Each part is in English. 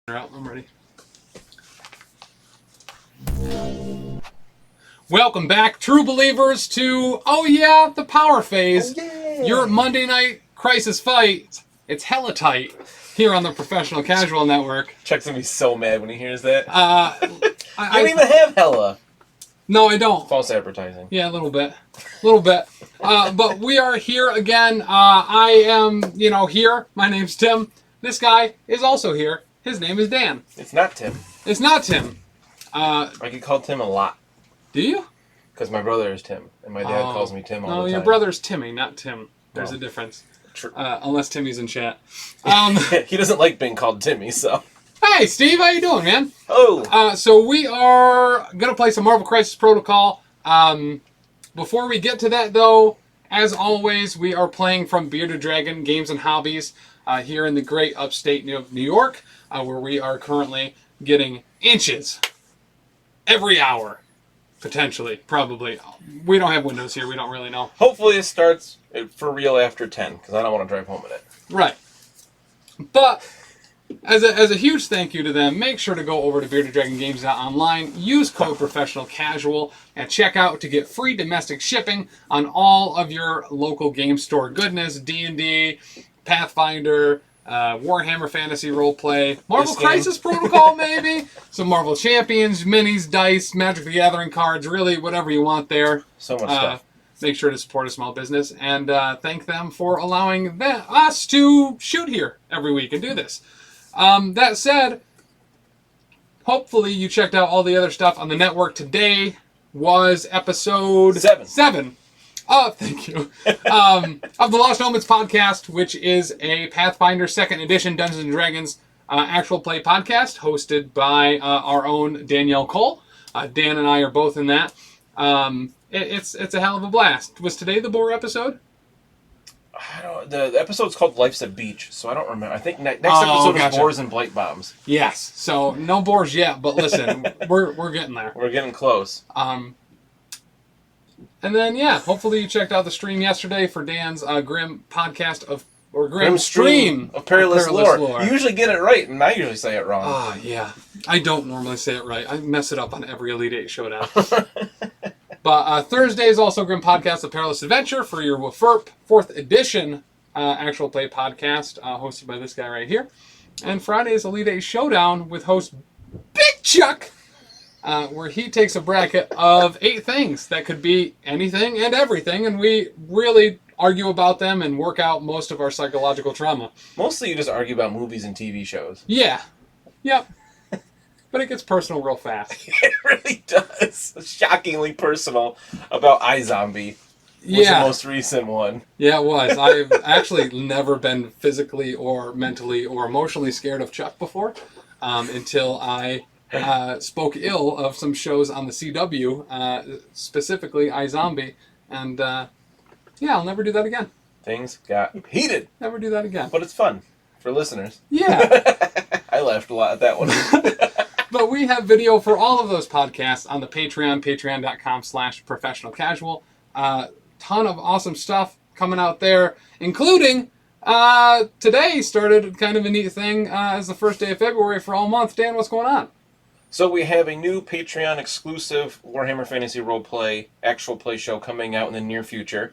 I'm ready. Welcome back, true believers, to the power phase. Your Monday night crisis fight. It's hella tight here on the Professional Casual Network. Chuck's gonna be so mad when he hears that. I don't even have hella. No, I don't. False advertising. Yeah, a little bit. But we are here again. I am, here. My name's Tim. This guy is also here. His name is Dan. It's not Tim. It's not Tim. I get called Tim a lot. Do you? Because my brother is Tim, and my dad calls me Tim all the time. No, your brother's Timmy, not Tim. There's a difference. True. Unless Timmy's in chat. He doesn't like being called Timmy, so. Hey, Steve, how you doing, man? Oh. So we are going to play some Marvel Crisis Protocol. Before we get to that, though, as always, we are playing from Bearded Dragon Games and Hobbies here in the great upstate of New York, where we are currently getting inches every hour, potentially, probably. We don't have windows here. We don't really know. Hopefully it starts for real after 10, because I don't want to drive home in it. Right. But as a huge thank you to them, make sure to go over to beardeddragongames.online, use code ProfessionalCasual at checkout to get free domestic shipping on all of your local game store goodness, D&D, Pathfinder, Warhammer Fantasy Roleplay, Marvel Crisis Protocol maybe, some Marvel Champions, minis, dice, Magic the Gathering cards, really whatever you want there. So much stuff. Make sure to support a small business and thank them for allowing us to shoot here every week and do this. That said, hopefully you checked out all the other stuff on the network. Today was episode 7. Oh, thank you. Of the Lost Omens podcast, which is a Pathfinder 2nd Edition Dungeons & Dragons actual play podcast hosted by our own Danielle Cole. Dan and I are both in that. It's a hell of a blast. Was today the boar episode? The episode's called Life's a Beach, so I don't remember. I think next episode is Boars and Blight Bombs. Yes. So no boars yet, but listen, we're getting there. We're getting close. And then, hopefully you checked out the stream yesterday for Dan's Grim podcast Grim stream of Perilous Lore. You usually get it right, and I usually say it wrong. Oh, yeah. I don't normally say it right. I mess it up on every Elite 8 showdown. But Thursday is also Grim Podcast of Perilous Adventure for your WFERP 4th edition actual play podcast hosted by this guy right here. And Friday is Elite 8 Showdown with host Big Chuck, where he takes a bracket of 8 things that could be anything and everything, and we really argue about them and work out most of our psychological trauma. Mostly you just argue about movies and TV shows. Yeah. Yep. But it gets personal real fast. It really does. Shockingly personal about iZombie. Was the most recent one. Yeah, it was. I've actually never been physically or mentally or emotionally scared of Chuck before until I spoke ill of some shows on the CW, specifically iZombie. And, I'll never do that again. Things got heated. Never do that again. But it's fun for listeners. Yeah. I laughed a lot at that one. But we have video for all of those podcasts on the Patreon, patreon.com/professionalcasual. Ton of awesome stuff coming out there, including today started kind of a neat thing as the first day of February for all month. Dan, what's going on? So we have a new Patreon exclusive Warhammer Fantasy Roleplay actual play show coming out in the near future.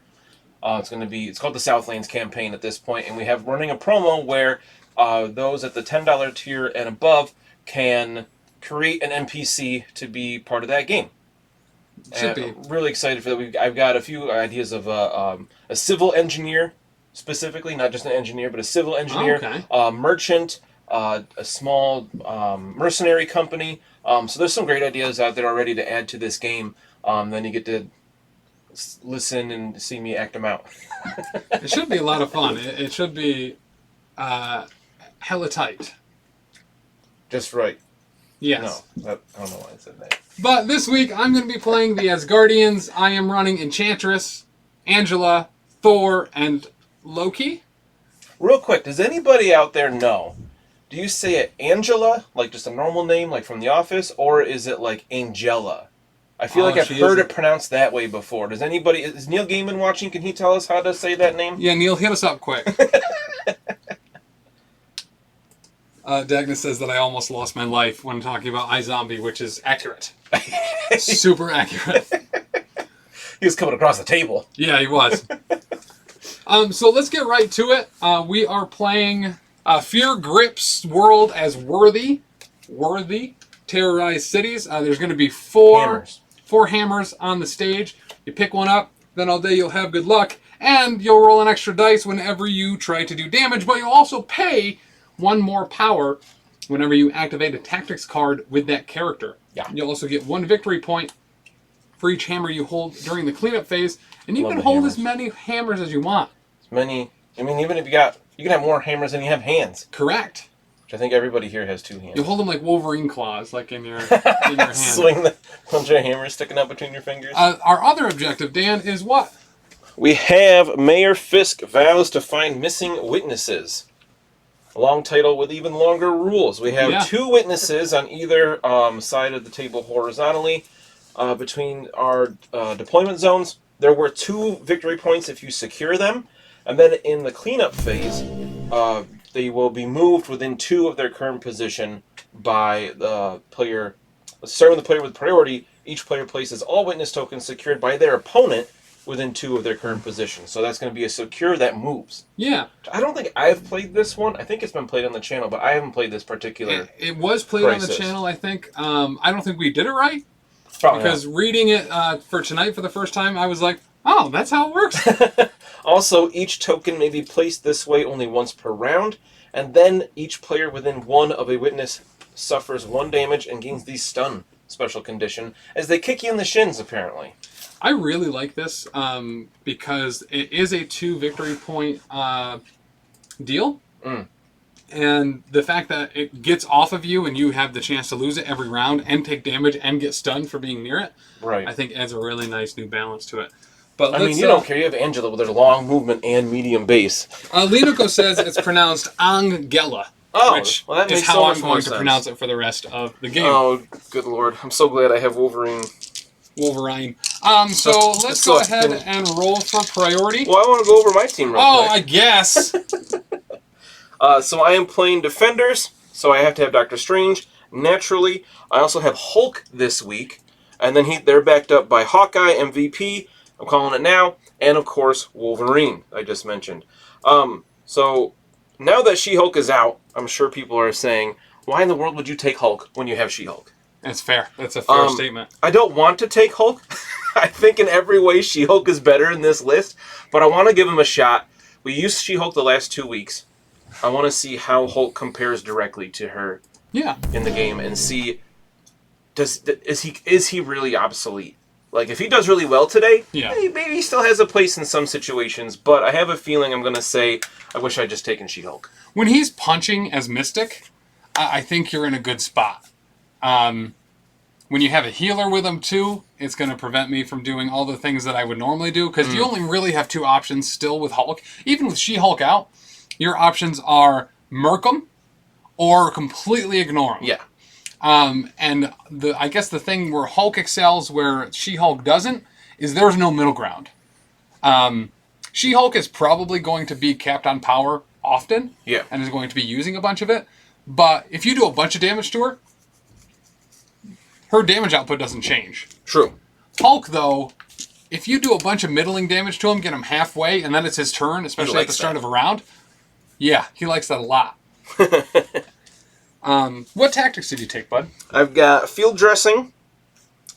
It's called the Southlands campaign at this point, and we have running a promo where those at the $10 tier and above can create an NPC to be part of that game. Should be. I'm really excited for that. I've got a few ideas of a civil engineer, specifically, not just an engineer, but a civil engineer, merchant, a small mercenary company. So there's some great ideas out there already to add to this game. Then you get to listen and see me act them out. It should be a lot of fun. It should be hella tight. Just right. Yes. No, I don't know why I said that. But this week, I'm going to be playing the Asgardians. I am running Enchantress, Angela, Thor, and Loki. Real quick, does anybody out there know? Do you say it Angela, like just a normal name, like from The Office, or is it like Angela? I feel like I've heard it pronounced that way before. Does anybody... Is Neil Gaiman watching? Can he tell us how to say that name? Yeah, Neil, hit us up quick. Dagna says that I almost lost my life when talking about iZombie, which is accurate. Super accurate. He was coming across the table. Yeah, he was. So let's get right to it. We are playing Fear Grips World as Worthy. Terrorize cities. There's going to be four hammers on the stage. You pick one up, then all day you'll have good luck, and you'll roll an extra dice whenever you try to do damage, but you'll also pay one more power whenever you activate a tactics card with that character. Yeah. You'll also get 1 victory point for each hammer you hold during the cleanup phase, and you can hold as many hammers as you want. Even if you can have more hammers than you have hands. Correct. Which I think everybody here has 2 hands. You hold them like Wolverine claws, like in your hand. Swing the bunch of hammers sticking out between your fingers. Our other objective, Dan, is what? We have Mayor Fisk vows to find missing witnesses. A long title with even longer rules. We have 2 witnesses on either side of the table horizontally between our deployment zones. There were 2 victory points if you secure them. And then in the cleanup phase, they will be moved within 2 of their current position by the player. Starting with the player with priority, each player places all witness tokens secured by their opponent within 2 of their current position. So that's going to be a secure that moves. Yeah. I don't think I've played this one. I think it's been played on the channel, but I haven't played this particular. It was played on the channel, I think. I don't think we did it right. Probably because reading it for tonight for the first time, I was like, oh, that's how it works. Also, each token may be placed this way only once per round, and then each player within 1 of a witness suffers 1 damage and gains the stun special condition as they kick you in the shins, apparently. I really like this because it is a 2 victory point deal. And the fact that it gets off of you and you have the chance to lose it every round and take damage and get stunned for being near it, right, I think adds a really nice new balance to it. But you don't care. You have Angela with her long movement and medium base. Linuko says it's pronounced Angela. Which is how I'm going to pronounce it for the rest of the game. Oh, good lord. I'm so glad I have Wolverine. So let's go ahead and roll for priority. Well, I want to go over my team real quick. I guess. So I am playing Defenders, so I have to have Doctor Strange. Naturally, I also have Hulk this week. And then they're backed up by Hawkeye, MVP, I'm calling it now, and of course, Wolverine, I just mentioned. So now that She-Hulk is out, I'm sure people are saying, why in the world would you take Hulk when you have She-Hulk? That's fair. That's a fair statement. I don't want to take Hulk. I think in every way She-Hulk is better in this list, but I want to give him a shot. We used She-Hulk the last 2 weeks. I want to see how Hulk compares directly to her in the game and see is he really obsolete? Like, if he does really well today, maybe he still has a place in some situations, but I have a feeling I'm going to say, I wish I'd just taken She-Hulk. When he's punching as Mystic, I think you're in a good spot. When you have a healer with him, too, it's going to prevent me from doing all the things that I would normally do, because you only really have 2 options still with Hulk. Even with She-Hulk out, your options are murk him or completely ignore him. Yeah. And I guess the thing where Hulk excels, where She-Hulk doesn't, is there's no middle ground. She-Hulk is probably going to be capped on power often, and is going to be using a bunch of it. But if you do a bunch of damage to her, her damage output doesn't change. True. Hulk, though, if you do a bunch of middling damage to him, get him halfway, and then it's his turn, especially at the start of a round, he likes that a lot. What tactics did you take, bud? I've got field dressing,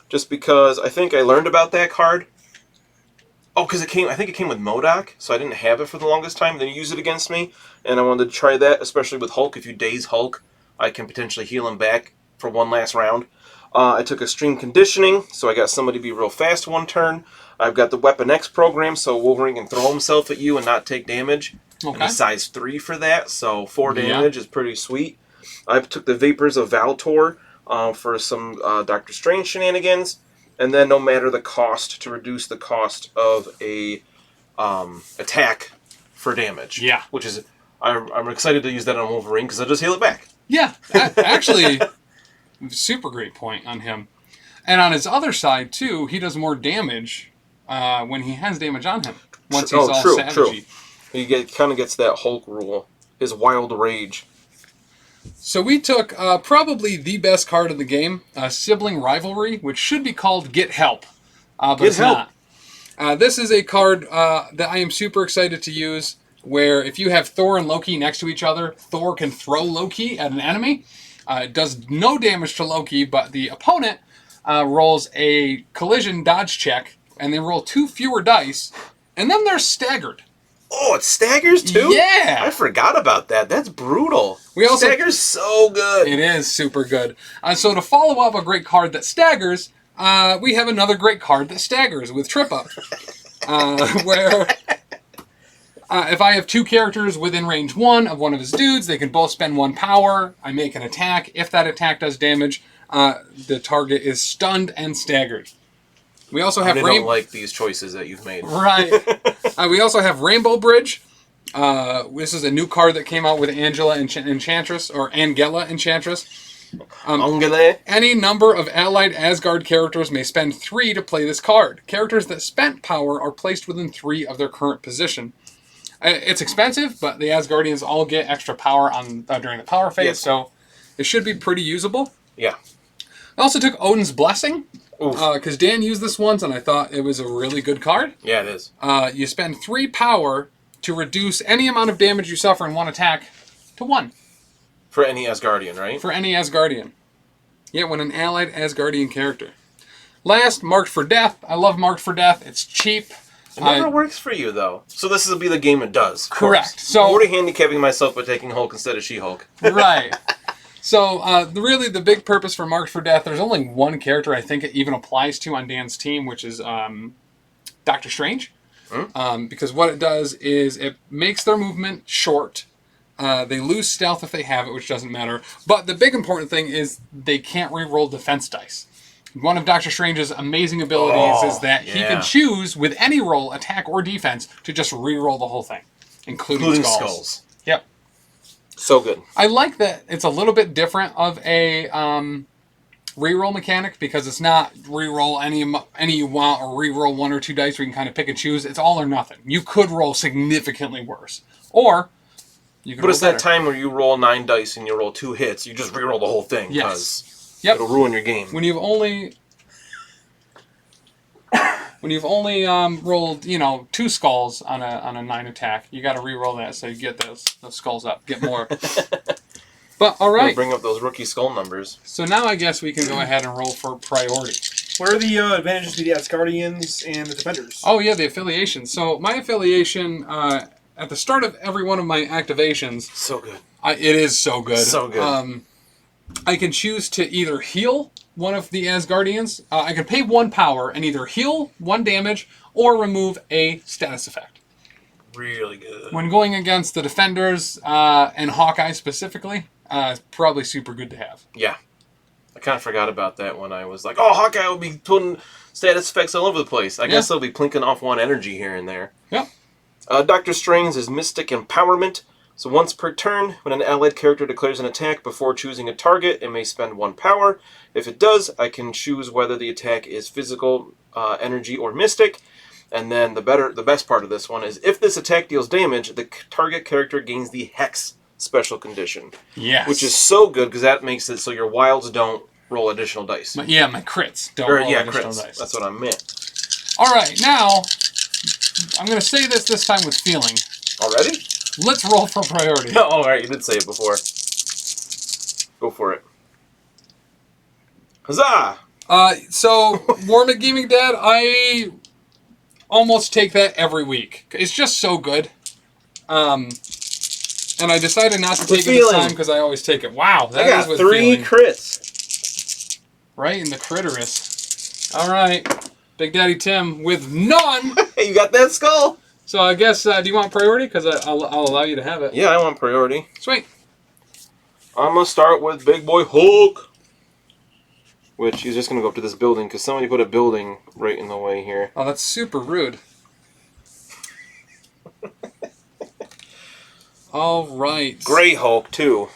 just because I think I learned about that card. Oh, because I think it came with MODOK, so I didn't have it for the longest time. Then you use it against me, and I wanted to try that, especially with Hulk. If you daze Hulk, I can potentially heal him back for one last round. I took extreme conditioning, so I got somebody to be real fast 1 turn. I've got the Weapon X program, so Wolverine can throw himself at you and not take damage. Okay. And a size 3 for that, so 4 damage is pretty sweet. I took the Vapors of Valtor for some Doctor Strange shenanigans. And then no matter the cost, to reduce the cost of a attack for damage. Yeah. Which is, I'm excited to use that on Wolverine because I'll just heal it back. Yeah, actually, super great point on him. And on his other side, too, he does more damage when he has damage on him. Once he's all savagey. He kind of gets that Hulk rule. His wild rage. So we took probably the best card in the game, Sibling Rivalry, which should be called Get Help, but it's not. This is a card that I am super excited to use, where if you have Thor and Loki next to each other, Thor can throw Loki at an enemy. It does no damage to Loki, but the opponent rolls a collision dodge check, and they roll 2 fewer dice, and then they're staggered. Oh, it staggers too? Yeah! I forgot about that. That's brutal. Stagger's so good. It is super good. So to follow up a great card that staggers, we have another great card that staggers with Trip Up. Where if I have 2 characters within range 1 of one of his dudes, they can both spend 1 power. I make an attack. If that attack does damage, the target is stunned and staggered. We also have. I don't like these choices that you've made. Right. We also have Rainbow Bridge. This is a new card that came out with Angela Enchantress, or Angela Enchantress. Any number of allied Asgard characters may spend 3 to play this card. Characters that spent power are placed within 3 of their current position. It's expensive, but the Asgardians all get extra power during the power phase, so it should be pretty usable. Yeah. I also took Odin's Blessing. Because Dan used this once, and I thought it was a really good card. Yeah, it is. You spend 3 power to reduce any amount of damage you suffer in one attack to 1. For any Asgardian, right? For any Asgardian. Yeah, when an allied Asgardian character. Last, Marked for Death. I love Marked for Death. It's cheap. It never works for you, though. So this will be the game it does. Correct. So I'm already handicapping myself by taking Hulk instead of She-Hulk. Right. So, really, the big purpose for Marked for Death, there's only one character I think it even applies to on Dan's team, which is Doctor Strange. Because what it does is it makes their movement short. They lose stealth if they have it, which doesn't matter. But the big important thing is they can't re-roll defense dice. One of Doctor Strange's amazing abilities is that he can choose, with any roll, attack or defense, to just re-roll the whole thing, including skulls. Yep. So good. I like that it's a little bit different of a reroll mechanic, because it's not reroll any you want or reroll 1 or 2 dice where you can kind of pick and choose. It's all or nothing. You could roll significantly worse. Or you could But roll it's better. that time where you roll 9 dice and you roll 2 hits. You just reroll the whole thing. Yes. It'll ruin your game. When you've only rolled, 2 skulls on a 9 attack, you got to re-roll that so you get those skulls up, get more. But all right, bring up those rookie skull numbers. So now I guess we can go ahead and roll for priority. What are the advantages to the Asgardians and the Defenders? Oh yeah, the affiliation. So my affiliation at the start of every one of my activations. So good. It is so good. So good. I can choose to either heal one of the Asgardians. I can pay 1 power and either heal 1 damage or remove a status effect. Really good. When going against the Defenders and Hawkeye specifically, it's probably super good to have. Yeah. I kind of forgot about that when I was like, oh, Hawkeye will be putting status effects all over the place. I guess they'll be plinking off 1 energy here and there. Yep. Doctor Strange is Mystic Empowerment. So once per turn, when an allied character declares an attack before choosing a target, it may spend 1 power. If it does, I can choose whether the attack is physical, energy, or mystic. And then the best part of this one is, if this attack deals damage, the target character gains the Hex special condition. Yes. Which is so good, because that makes it so your wilds don't roll additional dice. My crits don't roll additional crits. dice. That's what I meant. All right, now, I'm going to say this time with feeling. Already? Let's roll for priority. No, all right, you did say it before. Go for it. Huzzah! So, Warmid Gaming Dad, I almost take that every week. It's just so good. And I decided not to take it this time because I always take it. Wow, that is with 3 feeling. crits. Right in the critterus. All right, Big Daddy Tim with none. Hey, you got that skull? So I guess, do you want priority? Because I'll allow you to have it. Yeah, I want priority. Sweet. I'm going to start with Big Boy Hulk. Which, he's just going to go up to this building, because somebody put a building right in the way here. Oh, that's super rude. All right. Gray Hulk, too.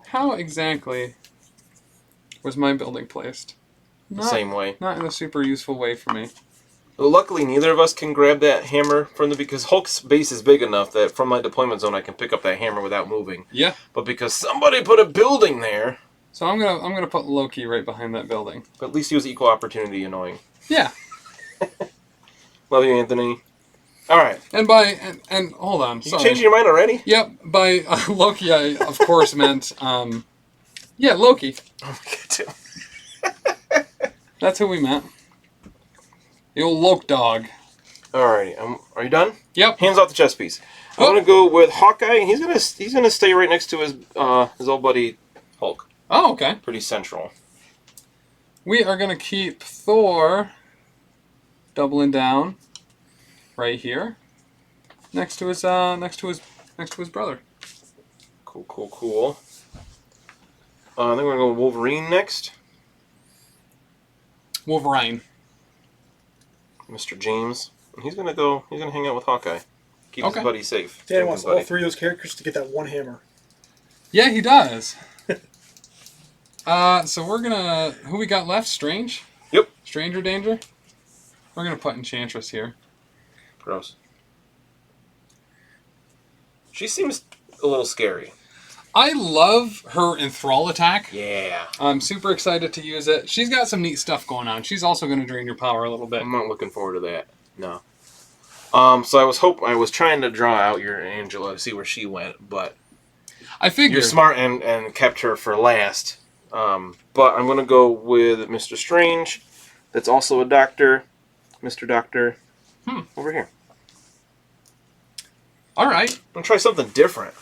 How exactly was my building placed? Same way. Not in a super useful way for me. Well, luckily, neither of us can grab that hammer because Hulk's base is big enough that from my deployment zone I can pick up that hammer without moving. Yeah. But because somebody put a building there... So I'm gonna put Loki right behind that building. But at least he was equal opportunity annoying. Yeah. Love you, Anthony. All right. And hold on. You changing your mind already? Yep. By Loki, I of course meant Loki. Oh my god, too. That's who we meant. The old Loke dog. Alrighty. Are you done? Yep. Hands off the chess piece. I'm gonna go with Hawkeye. He's gonna stay right next to his old buddy Hulk. Oh, okay. Pretty central. We are gonna keep Thor doubling down right here, next to his brother. Cool. I think we're gonna go with Wolverine next. Wolverine. Mr. James. And he's gonna hang out with Hawkeye. Keep his buddy safe. Dan wants all three of those characters to get that one hammer. Yeah, he does. So we're gonna... Who we got left? Strange? Yep. Stranger Danger? We're gonna put Enchantress here. Gross. She seems a little scary. I love her Enthrall attack. Yeah. I'm super excited to use it. She's got some neat stuff going on. She's also going to drain your power a little bit. I'm not looking forward to that. No. So I was trying to draw out your Angela to see where she went, but I figured you're smart and kept her for last. But I'm gonna go with Mr. Strange. That's also a doctor. Mr. Doctor. Over here. All right. I'm gonna try something different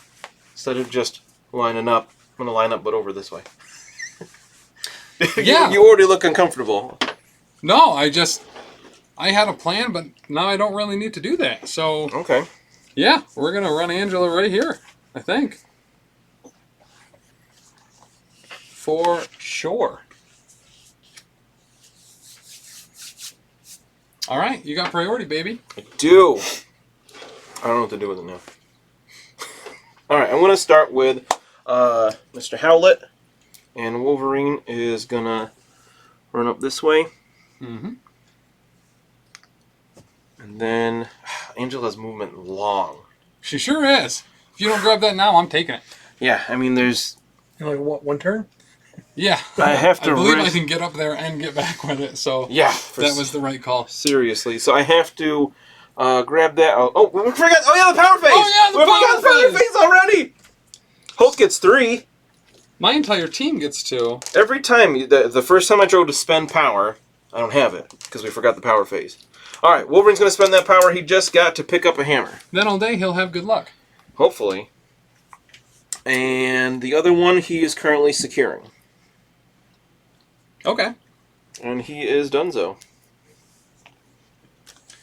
instead of just lining up. I'm gonna line up, but over this way. Yeah. You already look uncomfortable. No, I had a plan, but now I don't really need to do that. So Okay. yeah, we're gonna run Angela right here, I think. For sure. All right, you got priority, baby. I do. I don't know what to do with it now. All right, I'm going to start with Mr. Howlett, and Wolverine is going to run up this way. Mm-hmm. And then Angela's movement long. She sure is. If you don't grab that now, I'm taking it. Yeah, I mean, there's... Like what, one turn? Yeah. I have to I believe risk... I can get up there and get back with it, so yeah, that was the right call. Seriously. So I have to grab that... Oh, we forgot... Oh, yeah, the power phase! Oh, yeah, the power phase already! Hulk gets 3. My entire team gets 2. Every time, the first time I drove to spend power, I don't have it, because we forgot the power phase. Alright, Wolverine's going to spend that power he just got to pick up a hammer. Then all day he'll have good luck. Hopefully. And the other one he is currently securing. Okay. And he is donezo.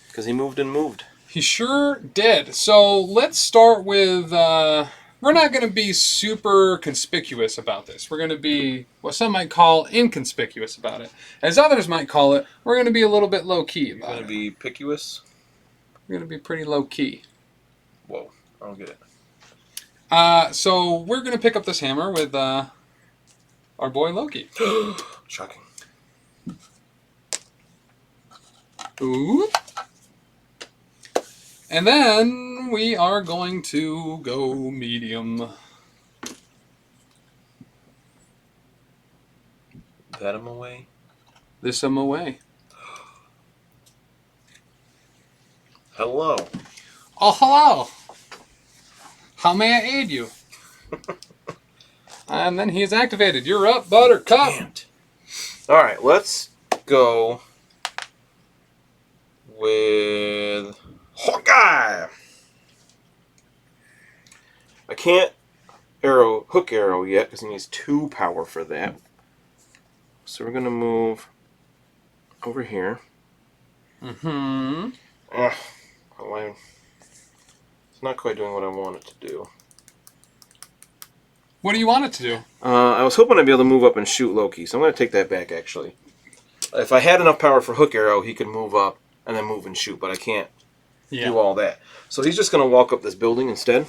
Because he moved and moved. He sure did. So let's start with... we're not going to be super conspicuous about this. We're going to be what some might call inconspicuous about it. As others might call it, we're going to be a little bit low-key about it. Going to be pickuous? We're going to be pretty low-key. Whoa, I don't get it. So we're going to pick up this hammer with our boy Loki. Shocking. Ooh. And then we are going to go medium. That him away? This him away. Hello. Oh, hello. How may I aid you? And then he is activated. You're up, Buttercup. Alright, let's go with Hawkeye. I can't hook arrow yet because he needs 2 power for that. So we're going to move over here. Mm-hmm. It's not quite doing what I want it to do. What do you want it to do? I was hoping I'd be able to move up and shoot Loki, so I'm going to take that back, actually. If I had enough power for hook arrow, he could move up and then move and shoot, but I can't do all that. So he's just going to walk up this building instead.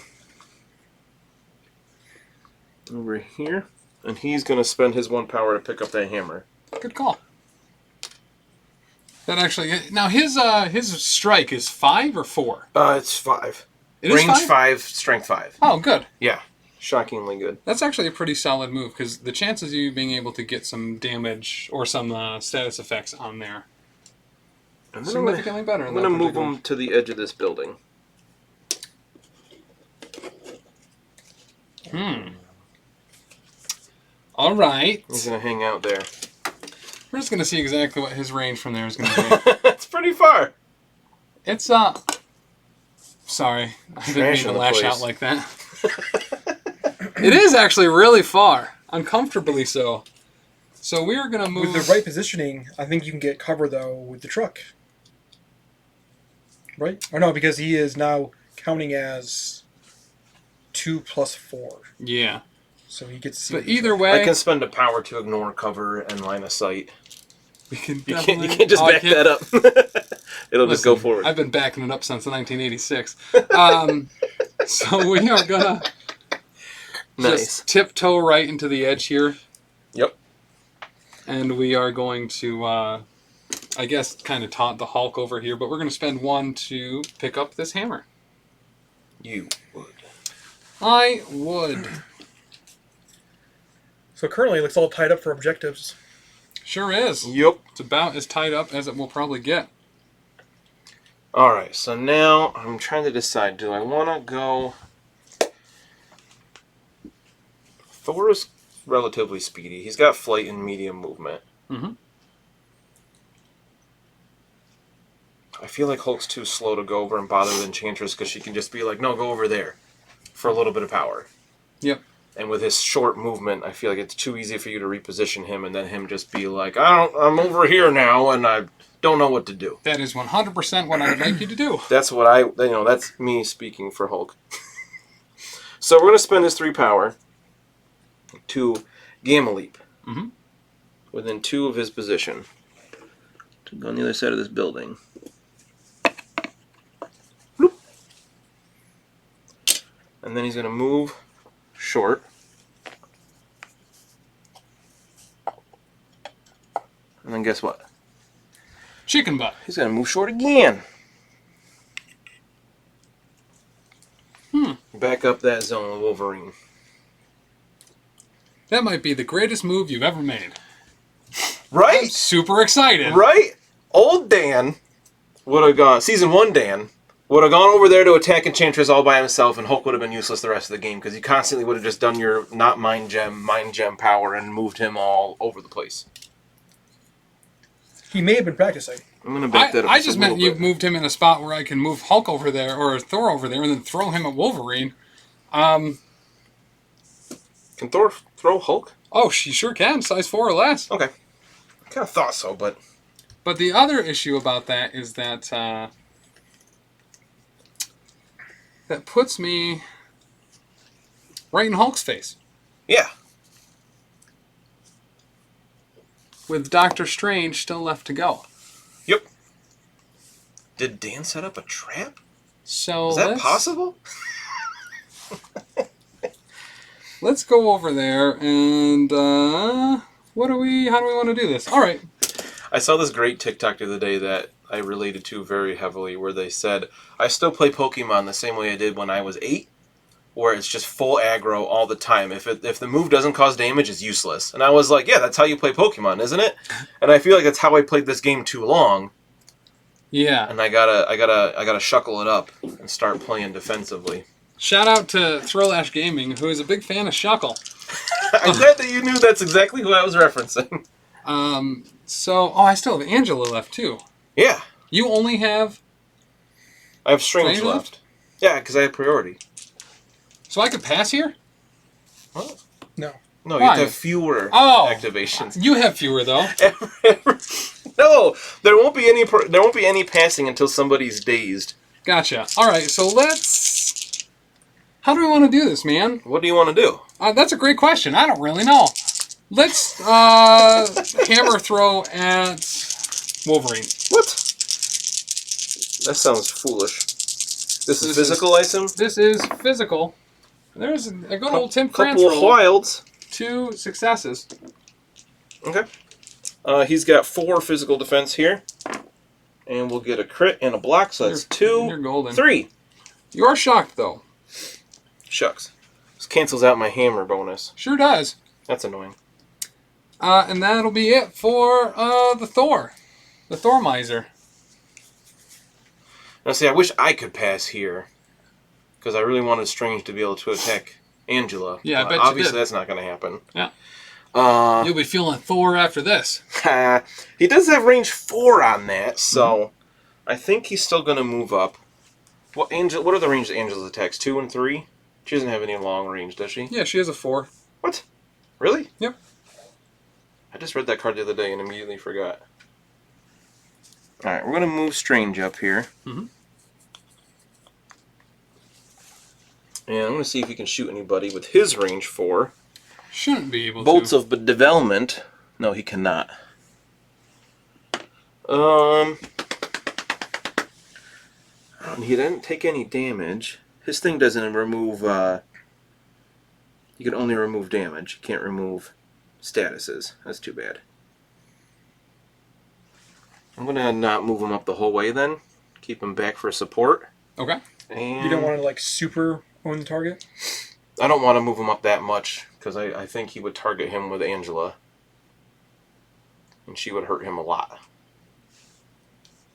Over here. And he's going to spend his 1 power to pick up that hammer. Good call. That actually... Now, his strike is 5 or 4? It's 5. It Range is 5, strength 5. Oh, good. Yeah. Shockingly good. That's actually a pretty solid move, because the chances of you being able to get some damage or some status effects on there And significantly better. I'm going to move him to the edge of this building. All right. He's going to hang out there. We're just going to see exactly what his range from there is going to be. It's pretty far. It's, sorry. I didn't mean to lash out like that. It is actually really far. Uncomfortably so. So we are going to move... With the right positioning, I think you can get cover, though, with the truck. Right? Or no, because he is now counting as 2 plus 4. Yeah. So he gets to see... But either way... I can spend a power to ignore cover and line of sight. We can You can't just back that up. It'll just go forward. I've been backing it up since 1986. So we are going to just tiptoe right into the edge here. Yep. And we are going to, I guess, kind of taunt the Hulk over here, but we're going to spend 1 to pick up this hammer. You would. I would. So currently it looks all tied up for objectives. Sure is. Yep. It's about as tied up as it will probably get. Alright, so now I'm trying to decide, do I want to go... Thor is relatively speedy. He's got flight and medium movement. Mm-hmm. I feel like Hulk's too slow to go over and bother with Enchantress because she can just be like, no, go over there for a little bit of power. Yep. And with his short movement, I feel like it's too easy for you to reposition him and then him just be like, I'm over here now and I don't know what to do. That is 100% what I would like you to do. That's what that's me speaking for Hulk. So we're going to spend this 3 power to Gamma Leap. Mm-hmm. Within 2 of his position. To go on the other side of this building. Bloop. And then he's going to move short. And then guess what? Chicken butt. He's going to move short again. Back up that zone of Wolverine. That might be the greatest move you've ever made. Right? I'm super excited. Right? Old Dan would have gone, Season 1 Dan, would have gone over there to attack Enchantress all by himself, and Hulk would have been useless the rest of the game, because you constantly would have just done your not mind gem power and moved him all over the place. He may have been practicing. I'm going to back that up. I just meant you moved him in a spot where I can move Hulk over there, or Thor over there, and then throw him at Wolverine. Can Thor throw Hulk? Oh, she sure can. Size 4 or less. Okay. I kind of thought so, but... But the other issue about that is that that puts me right in Hulk's face. Yeah. With Doctor Strange still left to go. Yep. Did Dan set up a trap? So is that possible? Let's go over there and how do we want to do this? All right. I saw this great TikTok the other day that I related to very heavily where they said, I still play Pokemon the same way I did when I was 8, where it's just full aggro all the time. If the move doesn't cause damage, it's useless. And I was like, yeah, that's how you play Pokemon, isn't it? And I feel like that's how I played this game too long. Yeah. And I gotta shuckle it up and start playing defensively. Shout out to Throlash Gaming, who is a big fan of Shuckle. I'm glad that you knew that's exactly who I was referencing. I still have Angela left too. Yeah. You only have... I have Strange left. Yeah, because I have priority. So I could pass here? Oh. No. No, you have to have fewer activations. You have fewer though. No, there won't be any passing until somebody's dazed. Gotcha. All right, so let's... How do we want to do this, man? What do you want to do? That's a great question. I don't really know. Let's hammer throw at Wolverine. What? That sounds foolish. This is physical, I assume? This is physical. There's a good old Tim Krantz couple of wilds. 2 successes. Okay. He's got 4 physical defense here. And we'll get a crit and a block, so that's 2. You're golden. 3. You're shocked, though. Shucks. This cancels out my hammer bonus. Sure does. That's annoying. And that'll be it for the Thor. The Thor Miser. Now, see, I wish I could pass here. Because I really wanted Strange to be able to attack Angela. Yeah, I bet you obviously did. That's not going to happen. Yeah. You'll be feeling Thor after this. He does have range 4 on that, so I think he's still going to move up. What are the range of Angela's attacks? 2 and 3? She doesn't have any long range, does she? Yeah, she has a 4. What? Really? Yep. I just read that card the other day and immediately forgot. Alright, we're going to move Strange up here. Mm-hmm. And I'm going to see if he can shoot anybody with his range 4. Shouldn't be able Bolts to. of development. No, he cannot. He didn't take any damage. His thing doesn't remove... you can only remove damage. You can't remove statuses. That's too bad. I'm going to not move him up the whole way then. Keep him back for support. Okay. And You don't want to, like, super own the target? I don't want to move him up that much, because I think he would target him with Angela. And she would hurt him a lot.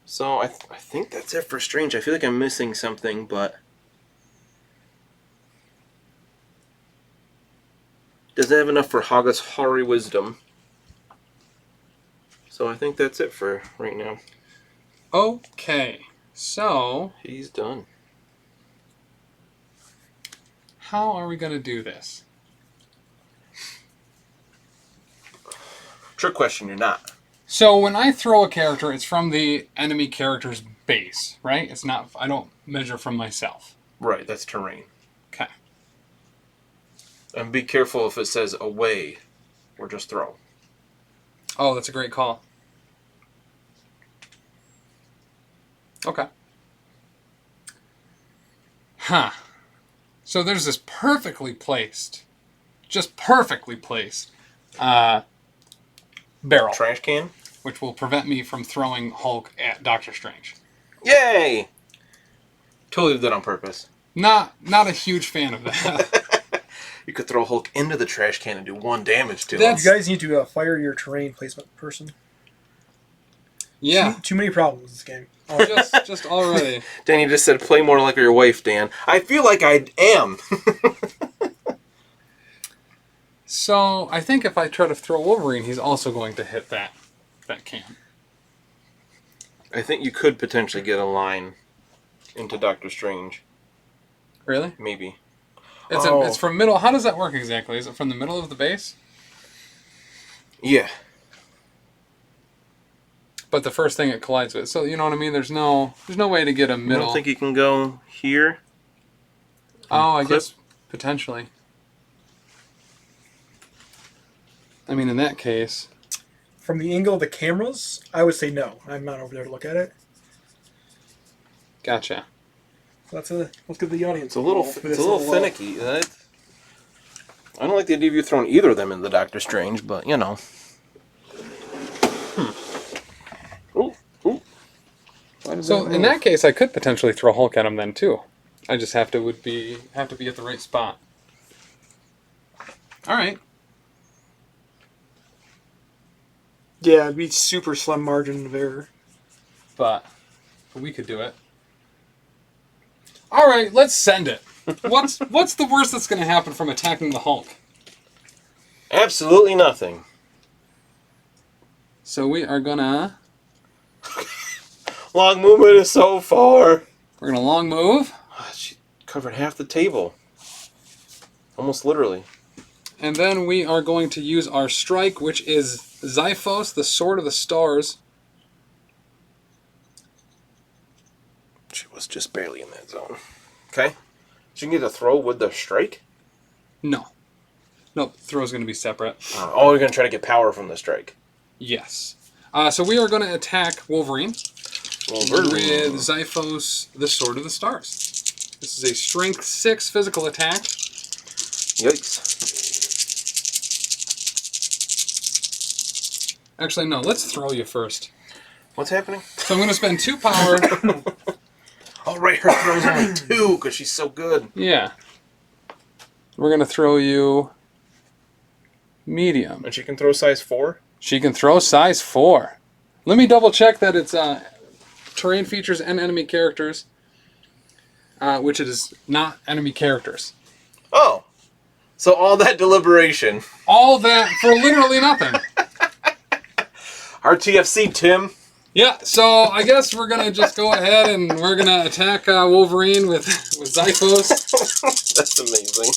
So I think that's it for Strange. I feel like I'm missing something, but... Doesn't have enough for Haga's Hoary Wisdom. So I think that's it for right now. Okay. So, He's done. how are we going to do this? Trick question, you're not. So when I throw a character, it's from the enemy character's base, right? It's not. I don't measure from myself. Right, that's terrain. Okay. And be careful if it says away, or just throw. Oh, that's a great call. Okay. Huh. So there's this perfectly placed, just perfectly placed, barrel, Trash can? which will prevent me from throwing Hulk at Doctor Strange. Yay! Totally did that on purpose. Not a huge fan of that. You could throw Hulk into the trash can and do 1 damage to him. That's- You guys need to fire your terrain placement person. Yeah, Too many problems in this game. just already. Dani just said, play more like your wife, Dan. I feel like I am. So I think if I try to throw Wolverine, he's also going to hit that can. I think you could potentially get a line into Doctor Strange. Really? Maybe. It's from middle. How does that work exactly? Is it from the middle of the base? Yeah. But the first thing it collides with. So you know what I mean? There's no way to get a I middle. don't think you can go here. Oh, I Clip. guess potentially. I mean, in that case, From the angle of the cameras, I would say no. I'm not over there to look at it. gotcha. So let's give the audience It's a little finicky. I don't like the idea of you throwing either of them into Doctor Strange, but you know. Ooh. So in that case, I could potentially throw Hulk at him then too. I just have to be at the right spot. All right. Yeah, it'd be super slim margin of error. But we could do it. All right, let's send it. What's the worst that's going to happen from attacking the Hulk? Absolutely nothing. So we are gonna Long movement is so far. we're gonna long move, She covered half the table. Almost literally. and then we are going to use our strike, which is Xiphos, the Sword of the Stars. She was just barely in that zone. Okay. She can get a throw with the strike? No, throw's gonna be separate. Oh, you're going to try to get power from the strike. Yes. So we are going to attack Wolverine with Xiphos, the Sword of the Stars. This is a Strength 6 physical attack. Yikes. Actually, no. Let's throw you first. What's happening? So I'm going to spend 2 power. Oh, right, her throw's only 2 because she's so good. Yeah. We're going to throw you medium. And she can throw size 4? She can throw size 4. Let me double check that it's terrain features and enemy characters, which it is not enemy characters. Oh. So all that deliberation. All that for literally nothing. RTFC, Tim. Yeah, so I guess we're going to just go ahead and we're going to attack Wolverine with Zyphos. That's amazing.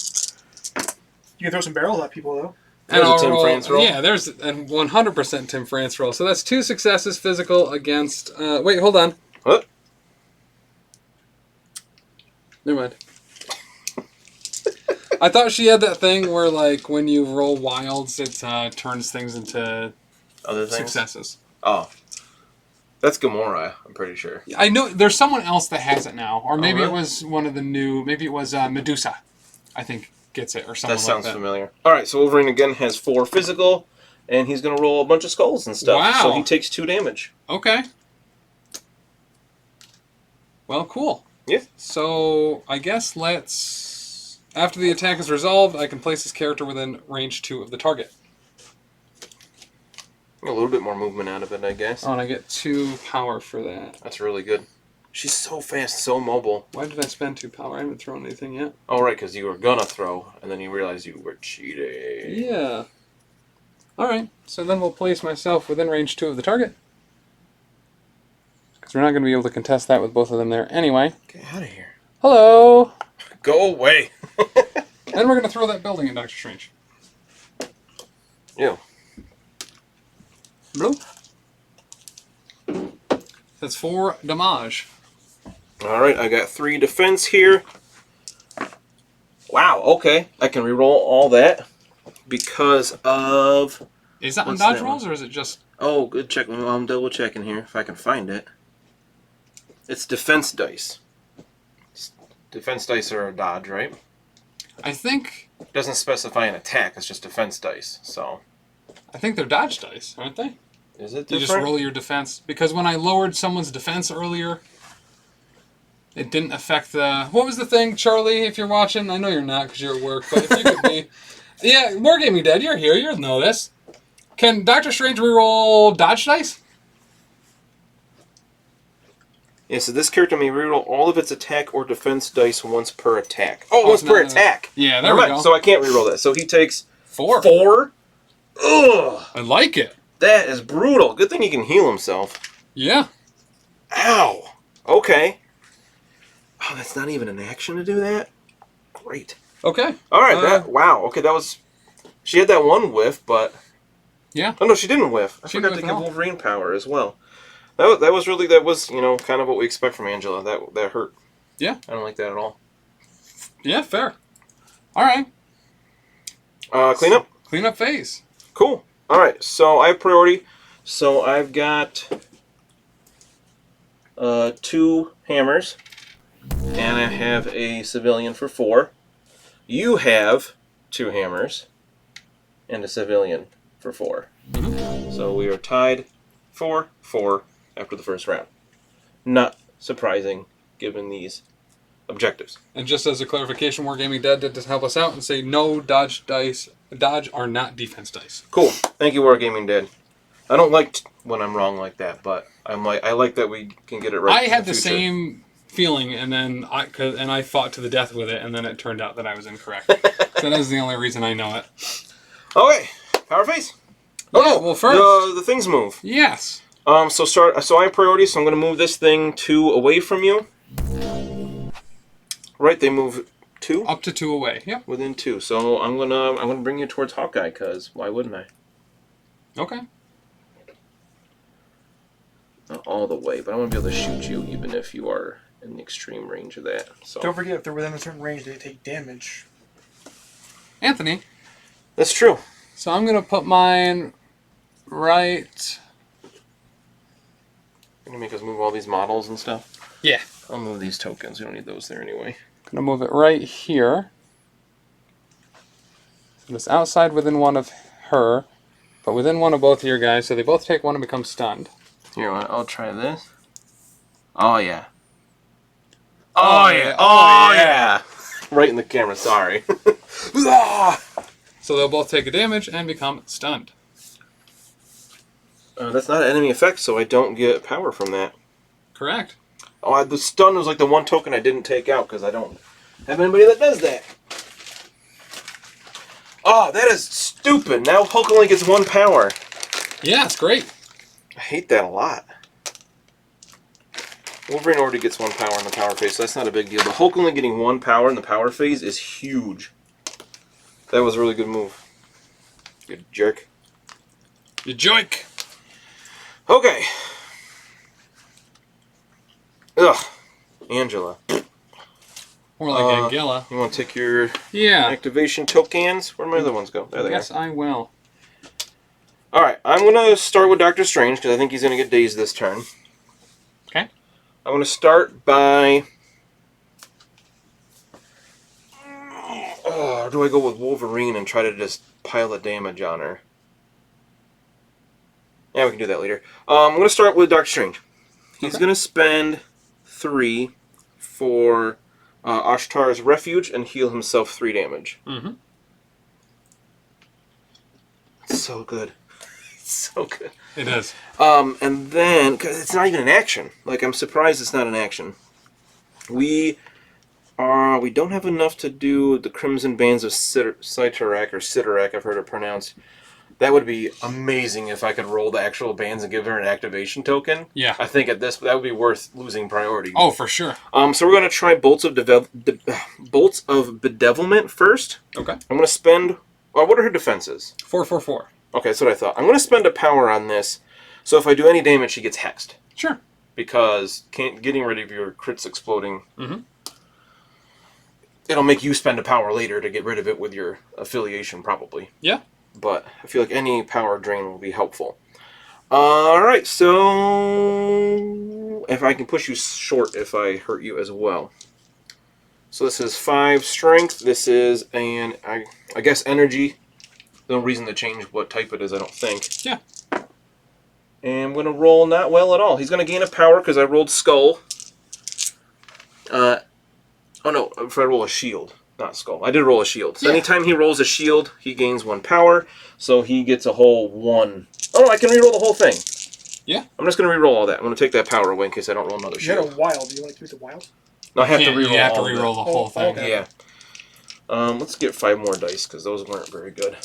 You can throw some barrels at people, though. And There's a Tim France roll. Yeah, there's a 100% Tim France roll. So that's 2 successes physical against... wait, hold on. What? Never mind. I thought she had that thing where, like, when you roll wilds, it turns things into Other things? successes. Oh. That's Gamora, I'm pretty sure. I know there's someone else that has it now. Or maybe really? it was one of the new... Maybe it was Medusa, I think, gets it. Or something That sounds like that. familiar. Alright, so Wolverine again has 4 physical, and he's going to roll a bunch of skulls and stuff. Wow. So he takes 2 damage. Okay. Well, cool. Yeah. So, I guess let's... After the attack is resolved, I can place this character within range 2 of the target. A little bit more movement out of it, I guess. Oh, and I get 2 power for that. That's really good. She's so fast, so mobile. Why did I spend 2 power? I haven't thrown anything yet. Oh, right, because you were going to throw, and then you realized you were cheating. Yeah. Alright, so then we'll place myself within range 2 of the target. Because we're not going to be able to contest that with both of them there anyway. Get out of here. Hello! Go away. Then we're going to throw that building at Doctor Strange. Ew. Blue. That's 4 damage. Alright, I got 3 defense here. Wow, okay. I can reroll all that because of... Is that on What's dodge that rolls, one? or is it just... Oh, good check. I'm double checking here if I can find it. It's defense dice. Defense dice are a dodge, right? I think... It doesn't specify an attack, it's just defense dice, so... I think they're dodge dice, aren't they? Is it different? You just roll your defense. Because when I lowered someone's defense earlier, it didn't affect the... What was the thing, Charlie, if you're watching? I know you're not because you're at work, but if you could be... Yeah, Wargaming Dad, you're here. You'll know this. Can Doctor Strange reroll dodge dice? Yeah, so this character may reroll all of its attack or defense dice once per attack. Oh, once per attack! Yeah, there we go. So I can't reroll that. So he takes... 4. 4? Ugh! I like it. That is brutal. Good thing he can heal himself. Yeah. Ow! Okay. Oh, that's not even an action to do that? Great. Okay. Alright, wow. Okay, that was... She had that one whiff, but... Yeah. Oh, no, she didn't whiff. I She forgot didn't to whiff give at all. Wolverine power as well. That was really, kind of what we expect from Angela. That hurt. Yeah. I don't like that at all. Yeah, fair. All right. Clean up? Clean up phase. Cool. Alright, so I have priority. So I've got 2 hammers. And I have a civilian for 4. You have 2 hammers. And a civilian for 4. Mm-hmm. So we are tied 4-4 after the first round. Not surprising, given these objectives. And just as a clarification, Wargaming Dad did help us out and say no dodge dice. Dodge are not defense dice. Cool. Thank you, Wargaming Dad. I don't like when I'm wrong like that, but I like that we can get it right. I had in the future. same feeling, and then I fought to the death with it, and then it turned out that I was incorrect. So that is the only reason I know it. Okay, power phase. Yeah, well, first the things move. yes. So I have priority, so I'm going to move this thing 2 away from you. Right, they move 2 Up to 2 away. Yep. within 2. So I'm gonna bring you towards Hawkeye, cause why wouldn't I? Okay. Not all the way, but I want to be able to shoot you, even if you are in the extreme range of that. So Don't forget, if they're within a certain range, they take damage. Anthony. that's true. So I'm gonna put mine right. You're gonna make us move all these models and stuff. Yeah. I'll move these tokens. We don't need those there anyway. Gonna move it right here. So it's outside within 1 of her, but within 1 of both of your guys, so they both take 1 and become stunned. Here, I'll try this. Oh, yeah. Oh, yeah. Oh, yeah. Right in the camera, sorry. So they'll both take a damage and become stunned. That's not an enemy effect, so I don't get power from that. Correct. Oh, the stun was like the one token I didn't take out because I don't have anybody that does that. Oh, that is stupid. Now Hulk only gets 1 power. Yeah, it's great. I hate that a lot. Wolverine already gets 1 power in the power phase, so that's not a big deal. But Hulk only getting 1 power in the power phase is huge. That was a really good move. Good jerk. You joik. Okay. Ugh. Angela. More like Angela. You want to take your activation tokens? Where do my other ones go? There they Yes, are. I will. Alright, I'm going to start with Doctor Strange because I think he's going to get dazed this turn. Okay. I'm going to start by... or do I go with Wolverine and try to just pile the damage on her? Yeah, we can do that later. I'm going to start with Doctor Strange. He's going to spend 3 for Ashtar's Refuge and heal himself 3 damage. Mm-hmm. It's so good. It's so good. It is. And then, because it's not even an action. Like, I'm surprised it's not an action. We don't have enough to do the Crimson Bands of Cyttorak, or Cyttorak, I've heard it pronounced. That would be amazing if I could roll the actual bands and give her an activation token. Yeah. I think that would be worth losing priority. Oh, for sure. So we're going to try Bolts of Bedevilment first. Okay. I'm going to spend... what are her defenses? 4/4/4. Okay, that's what I thought. I'm going to spend a power on this, so if I do any damage, she gets hexed. Sure. Because getting rid of your crits exploding... Mm-hmm. It'll make you spend a power later to get rid of it with your affiliation, probably. Yeah. But I feel like any power drain will be helpful. Alright, so... if I can push you short if I hurt you as well. So this is 5 strength. This is an, I guess, energy. No reason to change what type it is, I don't think. Yeah. And I'm going to roll not well at all. He's going to gain a power because I rolled skull. Oh no, if I roll a shield, not skull. I did roll a shield. So anytime he rolls a shield, he gains 1 power. So he gets a whole 1. Oh no, I can reroll the whole thing. Yeah. I'm just going to reroll all that. I'm going to take that power away in case I don't roll another shield. You had a wild. Do you want to keep the wild? No, I have to reroll. You have to reroll the whole thing. Okay. Yeah. Let's get 5 more dice because those weren't very good.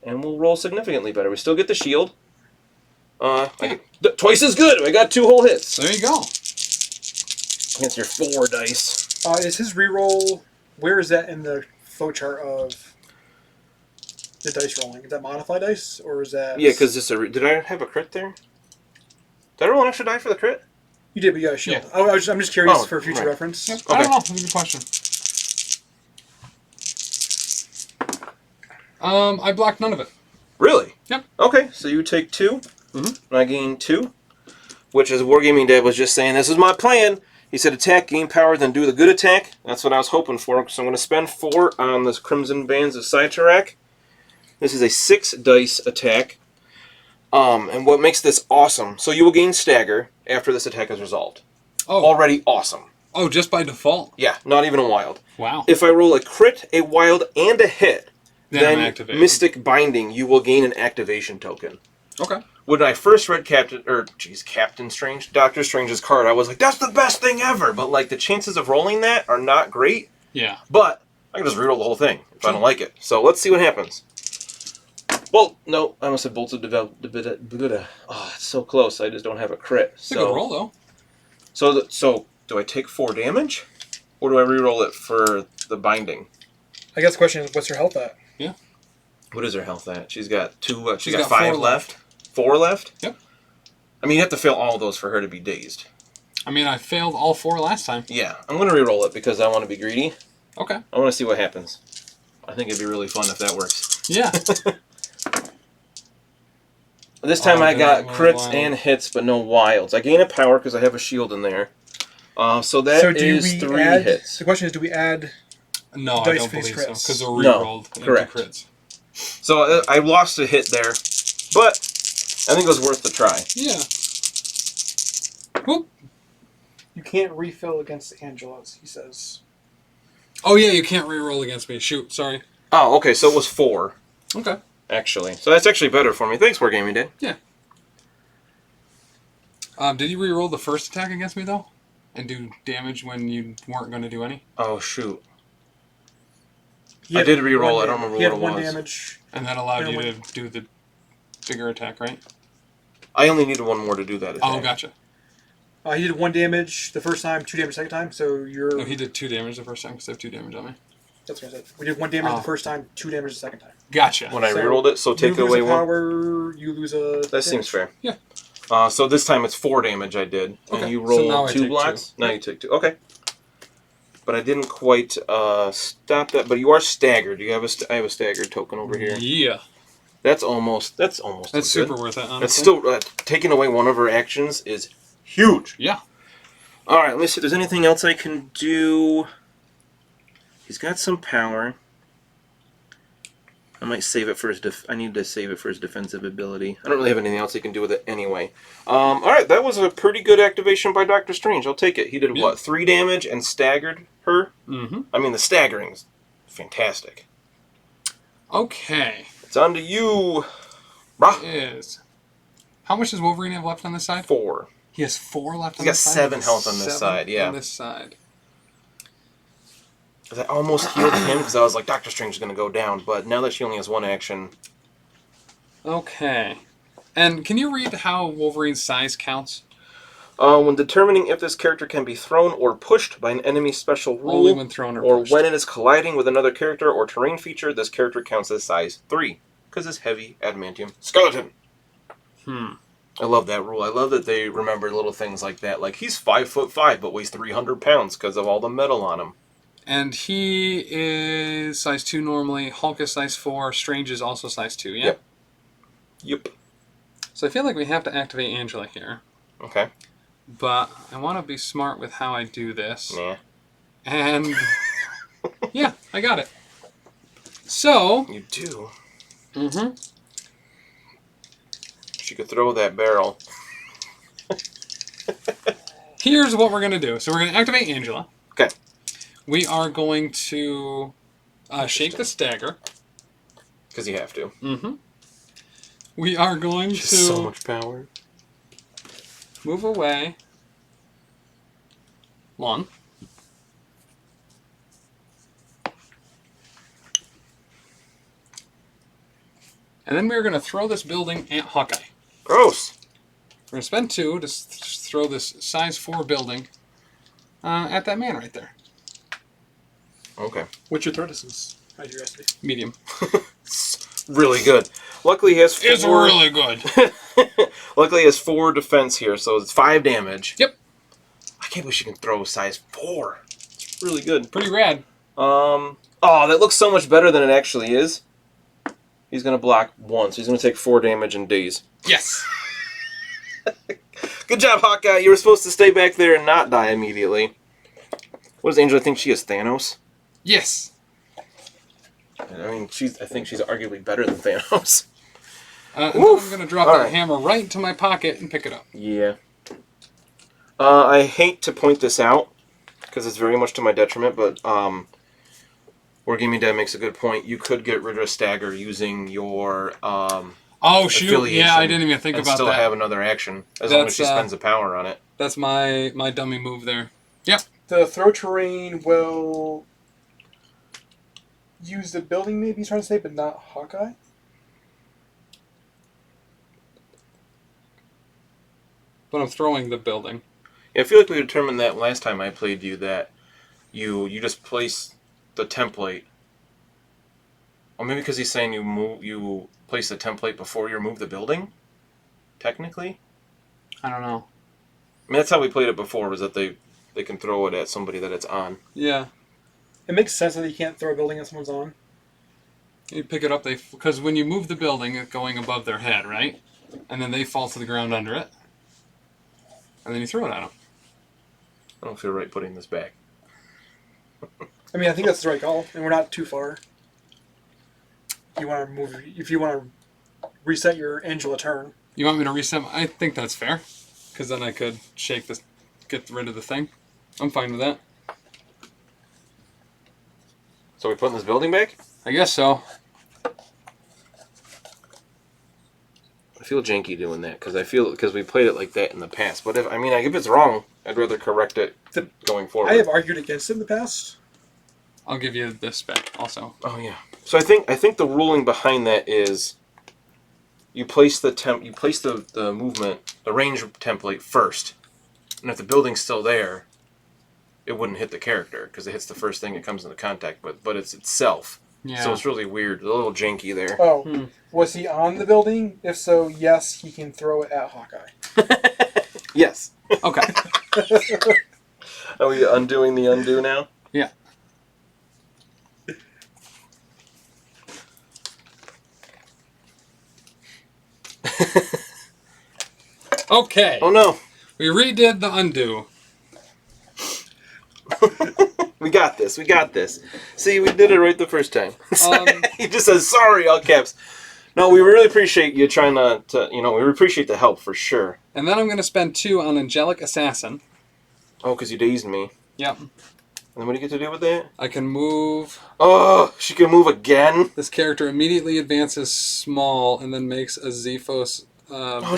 And we'll roll significantly better. We still get the shield. I get twice as good. I got 2 whole hits. There you go. Against your 4 dice. Is his reroll? Where is that in the flowchart of the dice rolling? Is that modified dice or is that? Yeah, because this. Did I have a crit there? Did I roll an extra die for the crit? You did, but you got a shield. Yeah. I'm just curious for future reference. Yep. Okay. I don't know. That's a good question. I blocked none of it. Really? Yep. Okay, so you take 2, Mm-hmm. and I gain 2, which is Wargaming Dad was just saying, this is my plan. He said attack, gain power, then do the good attack. That's what I was hoping for, so I'm going to spend 4 on this Crimson Bands of Cyttorak. This is a 6 dice attack. And what makes this awesome, so you will gain stagger after this attack is resolved. Oh. Already awesome. Oh, just by default? Yeah, not even a wild. Wow. If I roll a crit, a wild, and a hit, Then then Mystic Binding, you will gain an activation token. Okay. When I first read Captain Strange, Doctor Strange's card, I was like, that's the best thing ever! But, like, the chances of rolling that are not great. Yeah. But I can just reroll the whole thing if I don't like it. So let's see what happens. Well, no, I almost said Bolts of Bedevilment. Oh, it's so close. I just don't have a crit. It's a good roll, though. So do I take 4 damage? Or do I reroll it for the binding? I guess the question is, what's her health at? Yeah. What is her health at? She's got 2. She's got 4 5 left. 4 left? Yep. I mean, you have to fail all of those for her to be dazed. I mean, I failed all 4 last time. Yeah, I'm going to reroll it because I want to be greedy. Okay. I want to see what happens. I think it'd be really fun if that works. Yeah. This time I got crits and hits, but no wilds. I gain a power because I have a shield in there. So that is 3 hits. The question is, do we add No, I dice don't for these believe so. crits? Because they're No, re-rolled into correct. crits. So I lost a hit there, but I think it was worth the try. Yeah. Whoop. You can't refill against Angela's, he says. Oh, yeah, you can't re-roll against me. Shoot, sorry. Oh, okay, so it was 4. Okay. Actually. So that's actually better for me. Thanks, Wargaming Dad. Yeah. Did you re-roll the first attack against me, though? And do damage when you weren't going to do any? Oh, shoot. I did re-roll. I don't remember what it was. 1 damage. And that allowed you to do the bigger attack, right? I only needed 1 more to do that attack. Oh, gotcha. He did 1 damage the first time, 2 damage the second time, so you're... No, he did 2 damage the first time because I have 2 damage on me. That's what I said. We did 1 damage the first time, 2 damage the second time. Gotcha. When I re-rolled it, so take away 1. Power, you lose a... That seems fair. Yeah. So this time it's 4 damage I did. Okay. And you roll so 2 blocks? Now you take 2. Okay. But I didn't quite stop that. But you are staggered. I have a staggered token over here. Yeah. That's almost That's super worth it, honestly. That's still... taking away one of her actions is huge. Yeah. Alright, let me see if there's anything else I can do. He's got some power. I might save it for his I need to save it for his defensive ability. I don't really have anything else he can do with it anyway. Alright, that was a pretty good activation by Doctor Strange. I'll take it. He did, what, 3 damage and staggered her? Mm-hmm. I mean, the staggering's fantastic. Okay. It's on to you. It is. How much does Wolverine have left on this side? 4. He has 4 left on this side? He's got 7 health on this side, yeah. On this side. I almost healed him because I was like, Doctor Strange is going to go down, but now that she only has 1 action... Okay. And can you read how Wolverine's size counts? When determining if this character can be thrown or pushed by an enemy special rule, only when thrown or pushed. when it is colliding with another character or terrain feature, this character counts as size 3, because it's heavy adamantium skeleton. I love that rule. I love that they remember little things like that. Like, he's 5'5", but weighs 300 pounds because of all the metal on him. And he is size 2 normally. Hulk is size 4. Strange is also size 2, yeah? Yep. So I feel like we have to activate Angela here. Okay. But I want to be smart with how I do this. Yeah. And, yeah, I got it. So... You do? Mm-hmm. She could throw that barrel. Here's what we're going to do. So we're going to activate Angela. Okay. We are going to shake the stagger. Because you have to. Mm-hmm. We are going to... so much power. Move away. 1. And then we're going to throw this building at Hawkeye. Gross. We're going to spend 2 to throw this size 4 building at that man right there. Okay. What's your threat distance? Out of curiosity. Medium. Really good. Luckily he has 4... It's really good. Luckily he has 4 defense here, so it's 5 damage. Yep. I can't believe she can throw size 4. It's really good. Pretty rad. Oh, that looks so much better than it actually is. He's going to block once. He's going to take 4 damage in daze. Yes. Good job, Hawkeye. You were supposed to stay back there and not die immediately. What does Angela think she is, Thanos? Yes. I mean, I think she's arguably better than Thanos. I'm going to drop that hammer right into my pocket and pick it up. Yeah. I hate to point this out, because it's very much to my detriment, but Wargaming Dad makes a good point. You could get rid of stagger using your oh, shoot. Yeah, I didn't even think about that. And still have another action, as long as she spends the power on it. That's my dummy move there. Yep. The throw terrain will use the building, maybe he's trying to say, but not Hawkeye? But I'm throwing the building. Yeah, I feel like we determined that last time I played you, that you just place the template. Or maybe because he's saying you place the template before you remove the building? Technically? I don't know. I mean, that's how we played it before, was that they can throw it at somebody that it's on. Yeah. It makes sense that you can't throw a building that someone's on. You pick it up, because when you move the building, it's going above their head, right? And then they fall to the ground under it. And then you throw it at them. I don't feel right putting this back. I mean, I think that's the right call, and we're not too far. You want to move, if you want to reset your Angela turn. You want me to reset? I think that's fair, because then I could shake this get rid of the thing. I'm fine with that. So we putting this building back? I guess so. I feel janky doing that because we played it like that in the past. But if it's wrong, I'd rather correct it going forward. I have argued against it in the past. I'll give you this back also. Oh yeah. So I think the ruling behind that is you place the movement, the range template first, and if the building's still there, it wouldn't hit the character because it hits the first thing it comes into contact with, but it's itself. Yeah. So it's really weird, a little janky there. Oh, was he on the building? If so, yes, he can throw it at Hawkeye. Yes. Okay. Are we undoing the undo now? Yeah. Okay. Oh no. We redid the undo. We got this. See, we did it right the first time. He just says, sorry, all caps. No, we really appreciate you trying we appreciate the help for sure. And then I'm going to spend 2 on Angelic Assassin. Oh, because you dazed me. Yep. And then what do you get to do with that? I can move... Oh, she can move again? This character immediately advances small and then makes a Zephos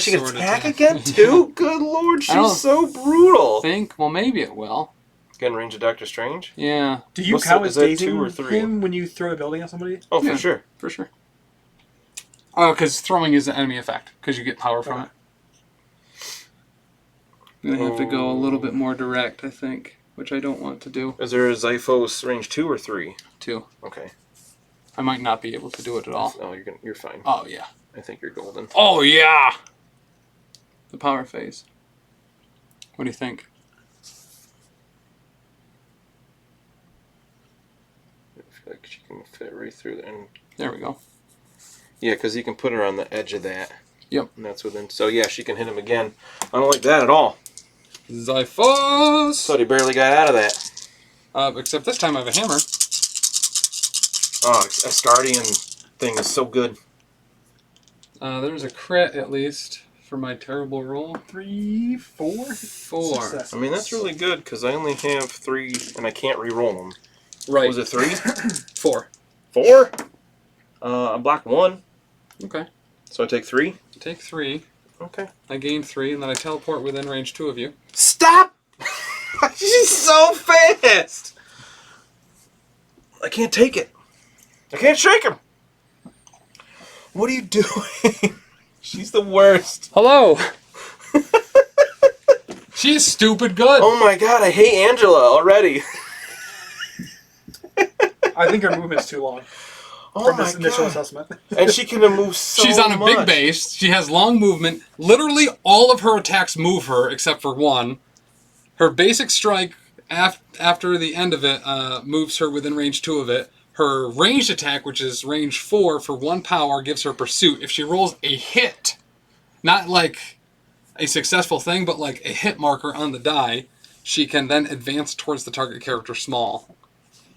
she can attack again, too? Good lord, she's so brutal. Well, maybe it will. Get in range of Doctor Strange? Yeah. Do you count as dazing him when you throw a building at somebody? Oh, for sure. For sure. Oh, because throwing is an enemy effect, because you get power from it. I'm going to have to go a little bit more direct, I think, which I don't want to do. Is there a Zyphos range 2 or 3? 2. Okay. I might not be able to do it at all. Oh, you're fine. Oh, yeah. I think you're golden. Oh, yeah! The power phase. What do you think? I feel like she can fit right through there. There we go. Yeah, because you can put her on the edge of that. Yep. And that's within. So, yeah, she can hit him again. I don't like that at all. Zyphos! Thought he barely got out of that. Except this time I have a hammer. Oh, Asgardian thing is so good. There's a crit, at least, for my terrible roll. 3, 4? 4. Successes. I mean, that's really good, because I only have 3, and I can't re-roll them. Right. Was it 3? 4. 4? I block 1. Okay. So I take 3? Take 3. Okay. I gain 3, and then I teleport within range 2 of you. Stop! She's so fast! I can't take it. I can't shake him! What are you doing? She's the worst. Hello! She's stupid good. Oh my god, I hate Angela already. I think her movement's too long. From this initial assessment. And she can move so much. She's on a big base. She has long movement. Literally all of her attacks move her, except for one. Her basic strike, after the end of it, moves her within range 2 of it. Her ranged attack, which is range 4 for 1 power, gives her pursuit. If she rolls a hit, not like a successful thing, but like a hit marker on the die, she can then advance towards the target character small.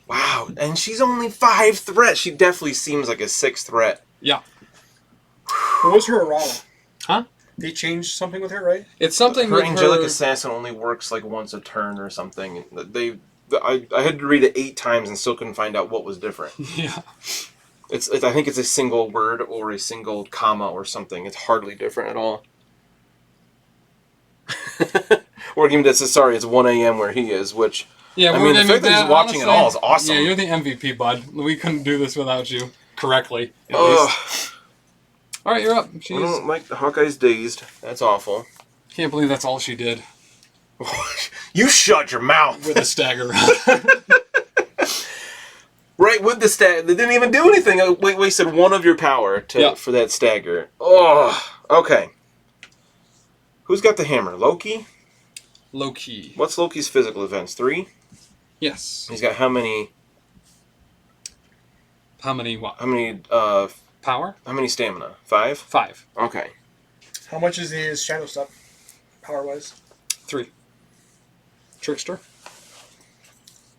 Wow, and she's only 5 threat. She definitely seems like a 6 threat. Yeah. What was her errata? Huh? They changed something with her, right? It's something her with Angelic her... Assassin only works like once a turn or something. I had to read it 8 times and still couldn't find out what was different. Yeah. I think it's a single word or a single comma or something. It's hardly different at all. Working that says, sorry, it's 1 a.m. where he is, which... Yeah, I mean, the fact that he's watching honestly, it all is awesome. Yeah, you're the MVP, bud. We couldn't do this without you. Correctly, at least. All right, you're up. I don't like the Hawkeye's dazed. That's awful. Can't believe that's all she did. You shut your mouth. With a stagger. Right, with the stagger. They didn't even do anything. Wasted 1 of your power for that stagger. Oh, okay. Who's got the hammer? Loki? Loki. What's Loki's physical defense? 3? Yes. He's got how many... How many what? How many... Power? How many stamina? 5? 5. Okay. How much is his shadow stuff, power-wise? 3. Trickster?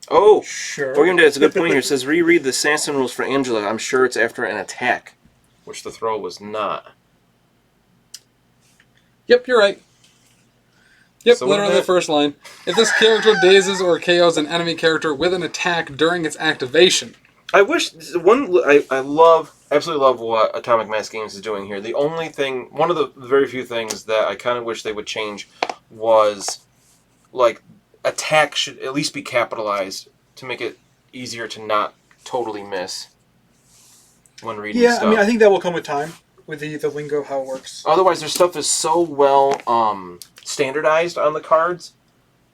Oh! Sure. William Dad's a good point here. It says, reread the assassin rules for Angela. I'm sure it's after an attack. Which the throw was not. Yep, you're right. Yep, So literally the first line. If this character dazes or KOs an enemy character with an attack during its activation. I wish I absolutely love what Atomic Mass Games is doing here. The only thing, one of the very few things that I kind of wish they would change was, like, attack should at least be capitalized to make it easier to not totally miss when reading stuff. Yeah, I mean, I think that will come with time, with the lingo of how it works. Otherwise, their stuff is so well standardized on the cards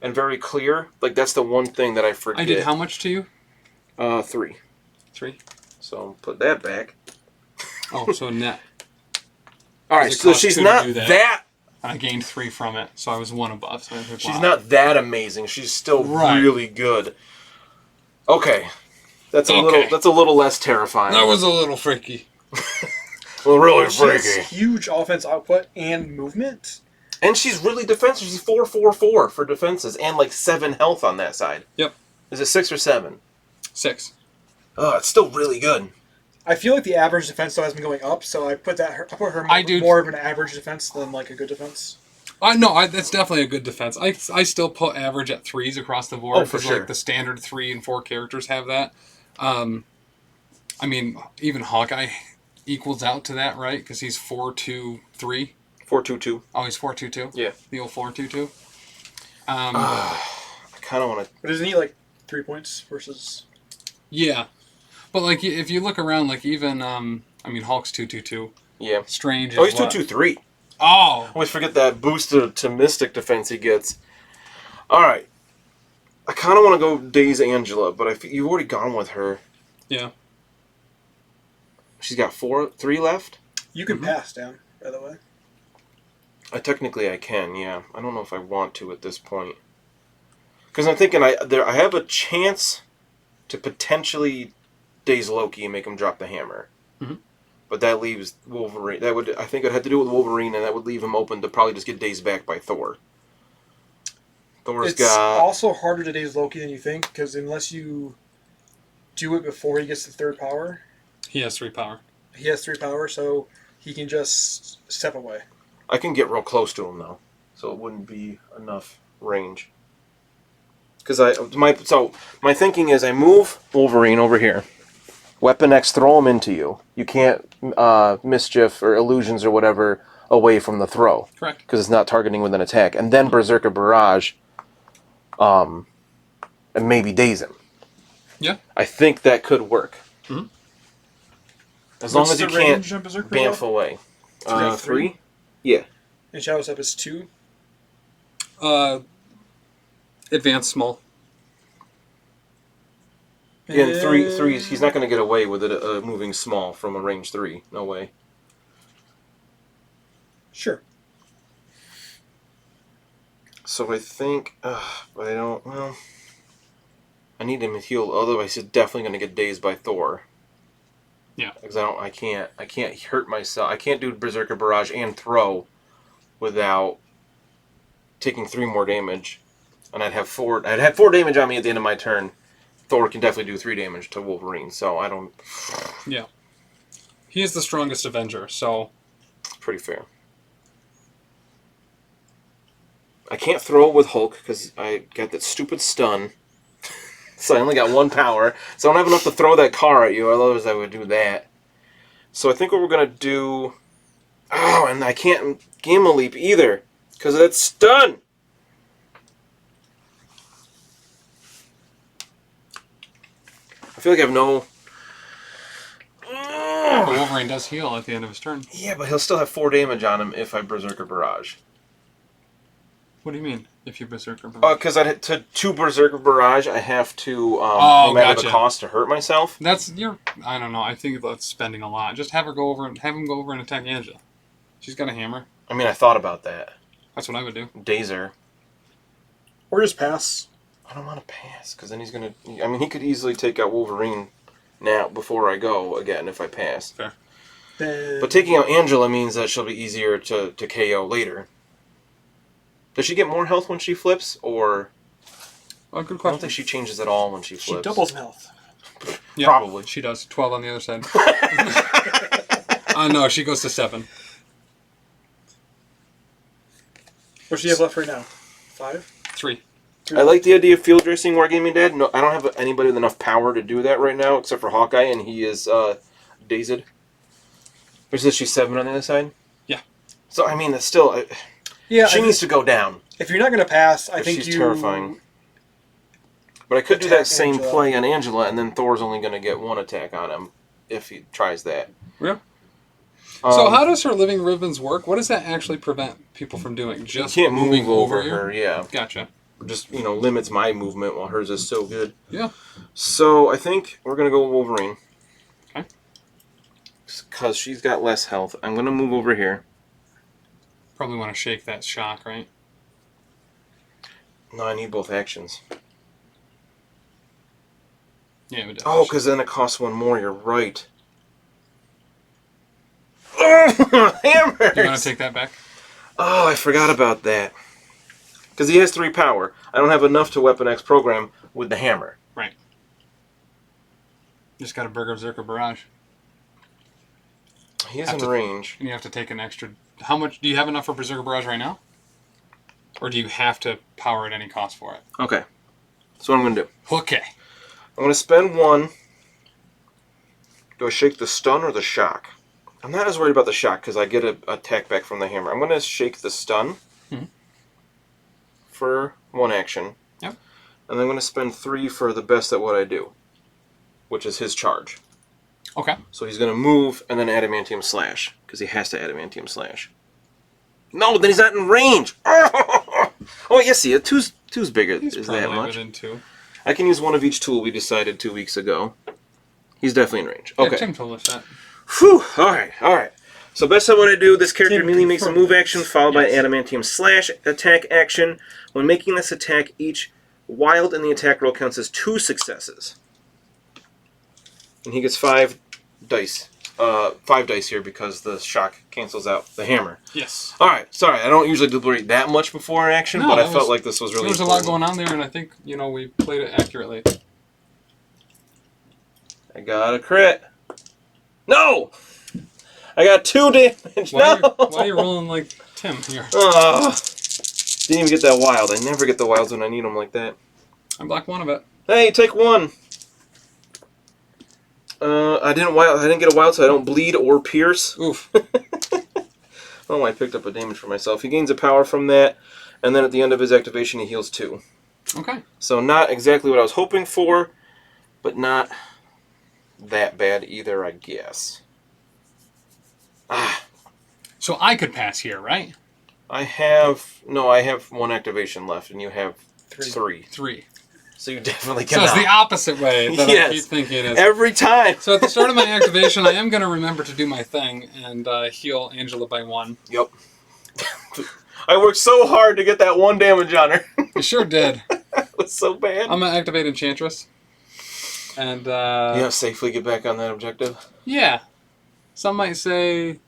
and very clear. Like, that's the one thing that I forget. I did how much to you? 3. 3. So put that back. Oh, so net. All right, so she's not that. I gained 3 from it, so I was 1 above. So she's not that amazing. She's still really good. Okay, that's a little less terrifying. That was a little freaky. Well, really she freaky. has huge offense output and movement. And she's really defensive. She's 4/4/4 for defenses and like 7 health on that side. Yep. Is it 6 or 7? 6. Oh, it's still really good. I feel like the average defense though has been going up, so I put her more of an average defense than like a good defense. That's definitely a good defense. I still put average at 3s across the board. Oh, for sure. Like the standard 3 and 4 characters have that. I mean, even Hawkeye equals out to that, right? Because he's 4-2-3. 4-2-2. Oh, he's 4-2-2. Yeah. The old 4-2-2. I kind of want to. But isn't he like 3 points versus? Yeah, but like if you look around, like even I mean Hulk's 2-2-2. Yeah. Strange. Oh, he's 2-2-3. Oh. I always forget that boost to Mystic defense he gets. All right. I kind of want to go Daze Angela, but you've already gone with her. Yeah. She's got 3 left. You can pass down, by the way. Technically, I can. Yeah. I don't know if I want to at this point. Because I'm thinking I have a chance to potentially Daze Loki and make him drop the hammer. Mm-hmm. But that leaves Wolverine. I think it had to do with Wolverine, and that would leave him open to probably just get dazed back by Thor. It's also harder to daze Loki than you think, because unless you do it before he gets the 3rd power... He has 3 power. He has 3 power, so he can just step away. I can get real close to him, though, so it wouldn't be enough range. Because my thinking is I move Wolverine over here. Weapon X, throw him into you. You can't mischief or illusions or whatever away from the throw. Correct. Because it's not targeting with an attack. And then Berserker Barrage, and maybe daze him. Yeah. I think that could work. Mm-hmm. As long as you can't bamf away. 3? Yeah. And Shadow Step is 2? Advanced small. Yeah, and 3, he's not going to get away with it moving small from a range 3. No way. Sure. So I think, but I don't, well, I need him to heal, otherwise he's definitely going to get dazed by Thor. Yeah. Because I can't hurt myself. I can't do Berserker Barrage and throw without taking 3 more damage. And I'd have 4 damage on me at the end of my turn. Thor can definitely do 3 damage to Wolverine, so I don't... Yeah. He is the strongest Avenger, so... Pretty fair. I can't throw with Hulk, because I got that stupid stun. So I only got 1 power. So I don't have enough to throw that car at you, otherwise I would do that. So I think what we're going to do... Oh, and I can't Gamma Leap either, because of that stun! I feel like I have no... But Wolverine does heal at the end of his turn. Yeah, but he'll still have 4 damage on him if I Berserker Barrage. What do you mean, if you Berserker Barrage? Because to Berserker Barrage, I have to, no matter the cost, to hurt myself. I don't know, I think that's spending a lot. Just have him go over and attack Angela. She's got a hammer. I mean, I thought about that. That's what I would do. Dazer. Or just pass. I don't want to pass, because then he's going to... I mean, he could easily take out Wolverine now, before I go again, if I pass. Fair. But taking out Angela means that she'll be easier to KO later. Does she get more health when she flips, or... Oh, good I don't question. think she changes at all when she flips. She doubles in health. Yeah, probably. She does. 12 on the other side. No, she goes to 7. What does she have left right now? 5? 3. I like the idea of field dressing Wargaming Dad. No, I don't have anybody with enough power to do that right now, except for Hawkeye, and he is dazed. Or says she's 7 on the other side? Yeah. So, I mean, that's still... she needs to go down. If you're not going to pass, I think she's terrifying. But I could do that same play on Angela, and then Thor's only going to get 1 attack on him if he tries that. Yeah. So how does her living ribbons work? What does that actually prevent people from doing? Just you can't moving move over her, yeah. Gotcha. Just, limits my movement while hers is so good. Yeah. So I think we're going to go Wolverine. Okay. Because she's got less health. I'm going to move over here. Probably want to shake that shock, right? No, I need both actions. Yeah, it oh, because then it costs 1 more. You're right. Oh, hammers! Do you want to take that back? Oh, I forgot about that. Because he has 3 power. I don't have enough to Weapon X program with the hammer. Right. Just got a Berserker Barrage. He is in range. And you have to take an extra... How much... Do you have enough for Berserker Barrage right now? Or do you have to power at any cost for it? Okay. That's what I'm going to do. Okay. I'm going to spend 1. Do I shake the stun or the shock? I'm not as worried about the shock because I get an attack back from the hammer. I'm going to shake the stun for 1 action. Yep. And I'm going to spend 3 for the best at what I do, which is his charge. Okay. So he's going to move and then Adamantium Slash because he has to Adamantium Slash. No, then he's not in range. Oh, yes, see, 2's bigger. He's is that much? Within 2. I can use 1 of each tool we decided 2 weeks ago. He's definitely in range. Okay. Yeah, Tim told us that. Whew. Alright. So best of what I do, this character immediately makes a move action followed by an Adamantium Slash attack action. When making this attack, each wild in the attack roll counts as 2 successes. And he gets 5 dice. 5 dice here because the shock cancels out the hammer. Yes. Alright, sorry, I don't usually deliberate that much before action, but I felt like this was really There was important. a lot going on there, and I think, we played it accurately. I got a crit. No! I got 2 damage. Why are you rolling like Tim here? Didn't even get that wild. I never get the wilds when I need them like that. I blocked 1 of it. Hey, take 1. I didn't get a wild, so I don't bleed or pierce. Oof. Oh, I picked up a damage for myself. He gains a power from that, and then at the end of his activation, he heals 2. Okay. So not exactly what I was hoping for, but not that bad either, I guess. So I could pass here, right? I have 1 activation left, and you have 3. 3. So you definitely So cannot. it's the opposite way that I keep thinking it is. Every time. So at the start of my activation, I am going to remember to do my thing and heal Angela by 1. Yep. I worked so hard to get that 1 damage on her. You sure did. It was so bad. I'm going to activate Enchantress. And, yeah, safely get back on that objective. Yeah. Some might say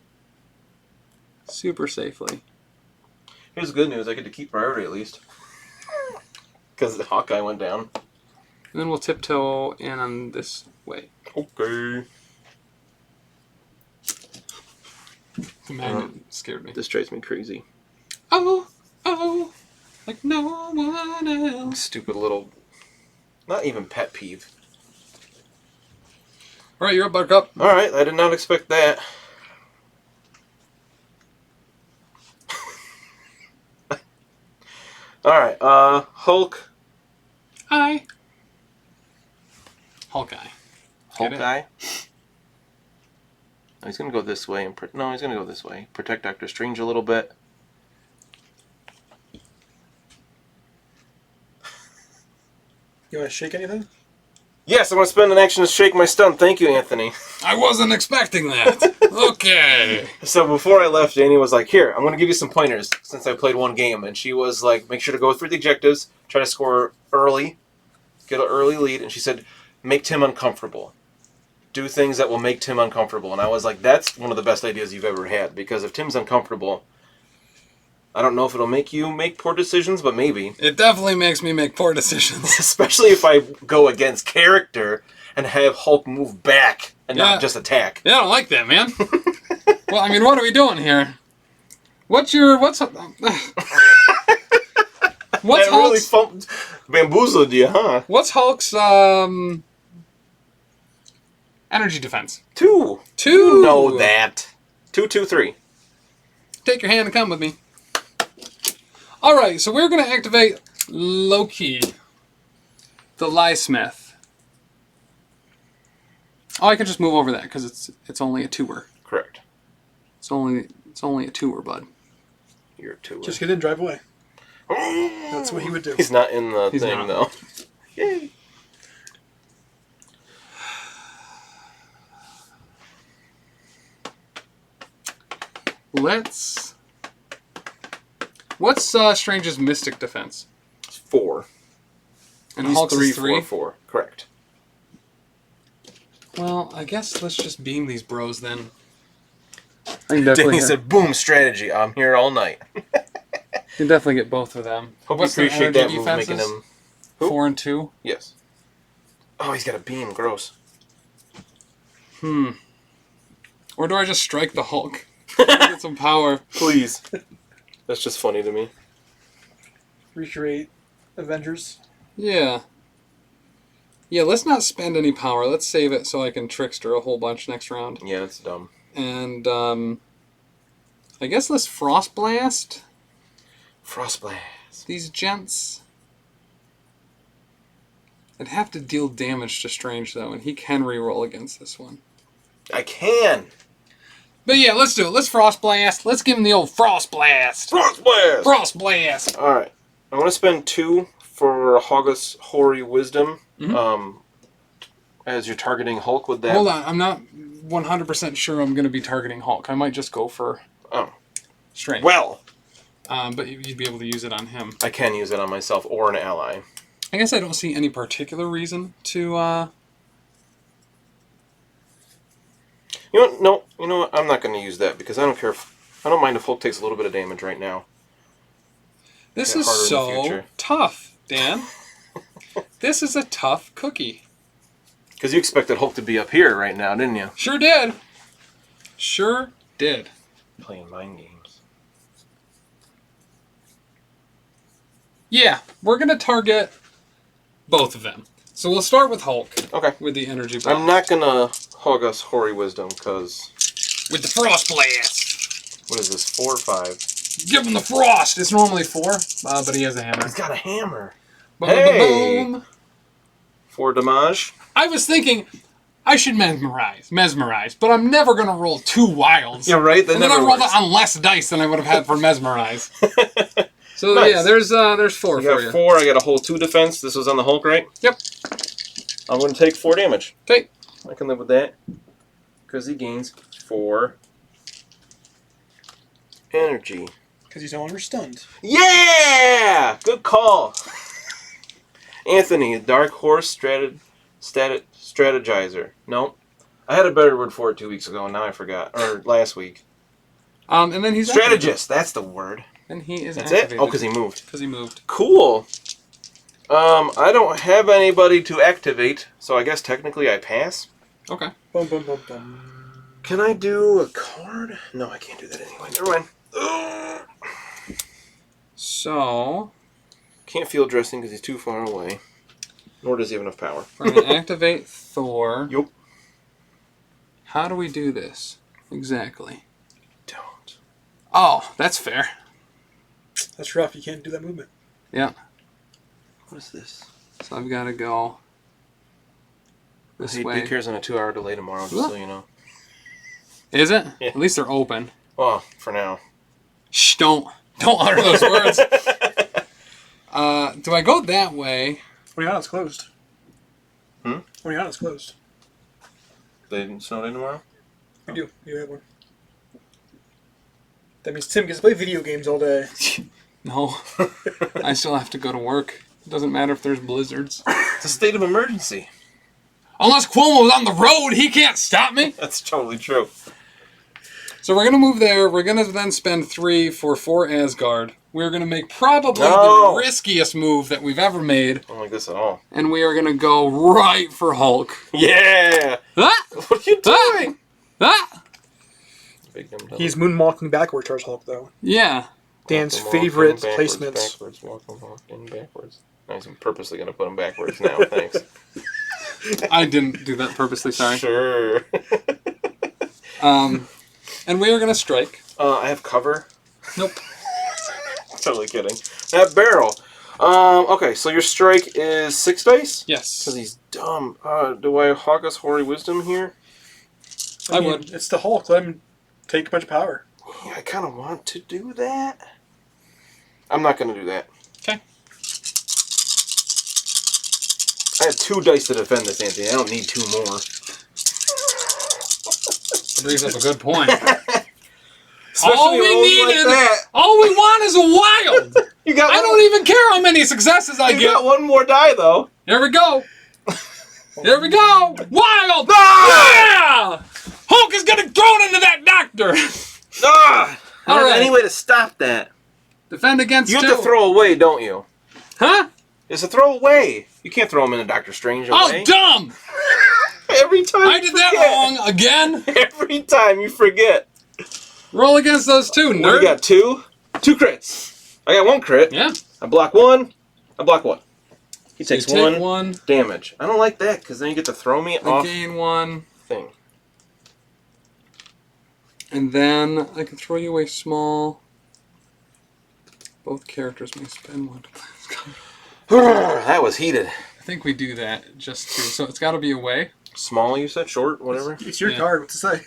super safely. Here's the good news. I get to keep priority at least. Because the Hawkeye went down. And then we'll tiptoe in on this way. Okay. The magnet scared me. This drives me crazy. Oh, like no one else. Stupid little... Not even pet peeve. Alright, you're up, Buttercup. Alright, I did not expect that. Alright, Hulk. Hi. Hawkeye. Hawkeye. Oh, he's going to go this way. No, he's going to go this way. Protect Doctor Strange a little bit. You want to shake anything? Yes, I want to spend an action to shake my stun. Thank you, Anthony. I wasn't expecting that. Okay. So before I left, Dani was like, here, I'm going to give you some pointers since I played 1 game. And she was like, make sure to go through the objectives, try to score early, get an early lead. And she said, make Tim uncomfortable. Do things that will make Tim uncomfortable. And I was like, that's one of the best ideas you've ever had. Because if Tim's uncomfortable, I don't know if it'll make you make poor decisions, but maybe. It definitely makes me make poor decisions. Especially if I go against character and have Hulk move back and not just attack. Yeah, I don't like that, man. Well, I mean, what are we doing here? What's What's that really Hulk's bamboozled you, huh? What's Hulk's energy defense? 2. 2. You know that. 2, 2, 3. Take your hand and come with me. All right, so we're going to activate Loki, the Liesmith. Oh, I can just move over that because it's only a 2-er. Correct. It's only a 2-er, bud. You're a 2-er. Just get in, drive away. That's what he would do. He's not in the He's thing, not. though. Yay. What's Strange's mystic defense? It's 4. And He's Hulk's 3, is 3? 4, 4. Correct. Well, I guess let's just beam these bros then. I can definitely Danny said, boom, strategy. I'm here all night. can definitely get both of them. Hope What's you their appreciate energy that move, defenses? making him... Who? 4 and 2? Yes. Oh, he's got a beam. Gross. Or do I just strike the Hulk? Get some power. Please. That's just funny to me. Recreate Avengers. Yeah. Yeah, let's not spend any power. Let's save it so I can trickster a whole bunch next round. Yeah, that's dumb. And, I guess let's Frost Blast Frost Blast. these gents. I'd have to deal damage to Strange, though, and he can reroll against this one. I can. But yeah, let's do it. Let's Frost Blast. Let's give him the old Frost Blast. Frost Blast. Frost Blast. All right. I want to spend 2 for Hoggus Hoary Wisdom. As you're targeting Hulk with that. Hold on. I'm not 100% sure I'm going to be targeting Hulk. I might just go for Strange. Well. But you'd be able to use it on him. I can use it on myself or an ally. I guess I don't see any particular reason to... You know what? No. You know what? I'm not going to use that because I don't care if... I don't mind if Hulk takes a little bit of damage right now. This Get is harder in the so future. tough, Dan. This is a tough cookie. Because you expected Hulk to be up here right now, didn't you? Sure did. Sure did. Playing mind games. Yeah, we're going to target both of them. So we'll start with Hulk. Okay. With the energy blast. I'm not going to Hoggus Hoary Wisdom because... With the Frost Blast. What is this? 4 or 5? Give him the frost. It's normally 4, but he has a hammer. He's got a hammer. Boom, Hey! boom, boom. 4 damage. I was thinking I should mesmerize, but I'm never going to roll 2 wilds. Yeah, right? That And then I never rolled works. it on less dice than I would have had for mesmerize. So Nice. yeah, there's 4 I for got you. 4. I got a whole 2 defense. This was on the Hulk, right? Yep. I'm going to take 4 damage. Okay. I can live with that. Because he gains 4 energy. Because he's no longer stunned. Yeah! Good call. Anthony, Dark Horse Strategizer. No. I had a better word for it 2 weeks ago, and now I forgot. Or last week. And then he's Strategist. That's the word. And he is That's activated. it? Oh, because he moved. Because he moved. Cool. I don't have anybody to activate, so I guess technically I pass. Okay. Boom, boom, boom, boom. Can I do a card? No, I can't do that anyway. Never mind. Ugh. So Can't field dressing because he's too far away. Nor does he have enough power. we're going to activate Thor. Yup. How do we do this exactly? Don't. Oh, that's fair. That's rough. You can't do that movement. Yeah. What is this? So I've got to go this Hey, way. daycare's on a 2-hour delay tomorrow, just so you know. Is it? Yeah. At least they're open. Well, for now. Shh! Don't utter those words. Do I go that way? Oriana's closed. Hmm? Oriana's closed. They didn't snow day tomorrow? You do. You have one. That means Tim gets to play video games all day. No. I still have to go to work. It doesn't matter if there's blizzards. It's a state of emergency. Unless Cuomo's on the road, he can't stop me. That's totally true. So we're going to move there. We're going to then spend 3 for 4 Asgard. We're going to make probably No. the riskiest move that we've ever made. I don't like this at all. And we are going to go right for Hulk. Yeah! Ah! What are you doing? Ah! Big dumb dumb. He's moonwalking backward towards Hulk, though. Yeah. Dan's favorite placements. Backwards, walking backwards. I'm purposely going to put them backwards now. Thanks. I didn't do that purposely, sorry. Sure. And we are going to strike. I have cover. Nope. Totally kidding. That barrel. Okay, so your strike is 6 dice? Yes. Because he's dumb. Do I Hawk's Hoary Wisdom here? I would. It's the Hulk. Let him take a bunch of power. Yeah, I kind of want to do that. I'm not going to do that. Okay. I have 2 dice to defend this, Anthony. I don't need 2 more. Brings up a good point. Especially all we needed, like all we want is a wild. I don't even care how many successes I get. You got 1 more die, though. Here we go. Here we go. Wild. Ah! Yeah! Hulk is getting thrown into that doctor. Ah! I don't All right. have any way to stop that. Defend against You 2. have to throw away, don't you? Huh? It's a throw away. You can't throw him into Doctor Strange away. Oh, dumb. Every time I did that wrong again. Every time you forget. Roll against those 2, nerd. What, you got 2? 2 crits. I got 1 crit. Yeah. I block 1. I block 1. He takes So you take 1 damage. I don't like that because then you get to throw me I off gain 1. thing. And then I can throw you a small. Both characters may spend 1 to play this card. That was heated. I think we do that just to. So it's got to be away. Small, you said? Short? Whatever? It's your card. What to say?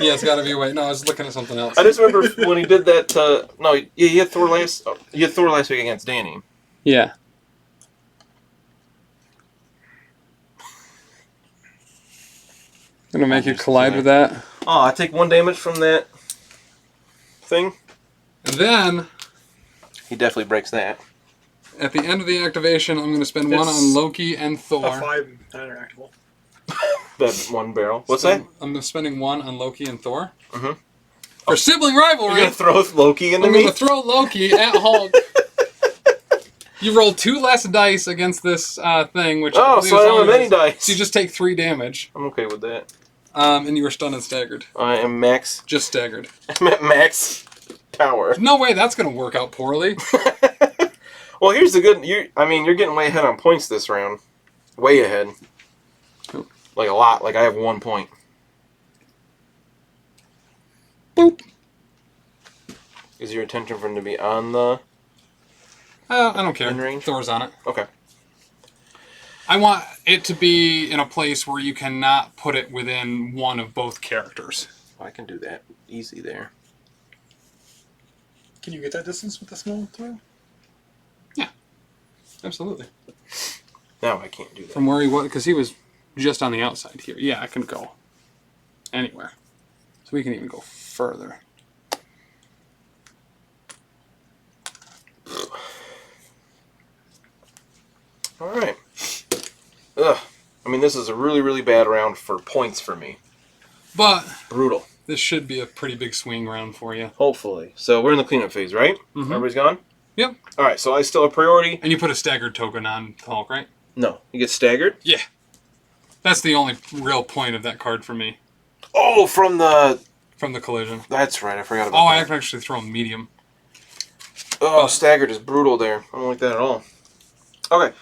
Yeah, it's got to be away. No, I was looking at something else. I just remember when he did that. No, yeah, he had Thor last. He had Thor last week against Dani. Yeah. Gonna make you collide with that. Oh, I take 1 damage from that thing. And then He definitely breaks that. at the end of the activation, I'm gonna spend 1 on Loki and Thor. A 5 non-interactable. That 1 barrel. What's that? I'm spending 1 on Loki and Thor. Mm-hmm. For sibling You're rivalry, gonna throw Loki into I'm me? gonna throw Loki at Hulk. You roll 2 less dice against this thing, which Oh, so I don't have any dice. So you just take 3 damage. I'm okay with that. And you were stunned and staggered. I am max. Just staggered. I'm at max power. No way that's gonna work out poorly. Well, here's the good. You're getting way ahead on points this round. Way ahead. Like a lot. Like I have 1 point. Boop. Is your intention for him to be on the? I don't care. In range? Thor's on it. Okay. I want it to be in a place where you cannot put it within one of both characters. I can do that. Easy there. Can you get that distance with a small throw? Yeah, absolutely. No, I can't do that. From where he was, because he was just on the outside here. Yeah, I can go anywhere. So we can even go further. All right. Ugh. I mean, this is a really, really bad round for points for me. But Brutal. this should be a pretty big swing round for you. Hopefully. So we're in the cleanup phase, right? Mm-hmm. Everybody's gone? Yep. All right, so I still have priority. And you put a staggered token on Hulk, right? No. You get staggered? Yeah. That's the only real point of that card for me. Oh, from the collision. That's right. I forgot about Oh, that. I can actually throw him medium. Oh, staggered is brutal there. I don't like that at all. Okay.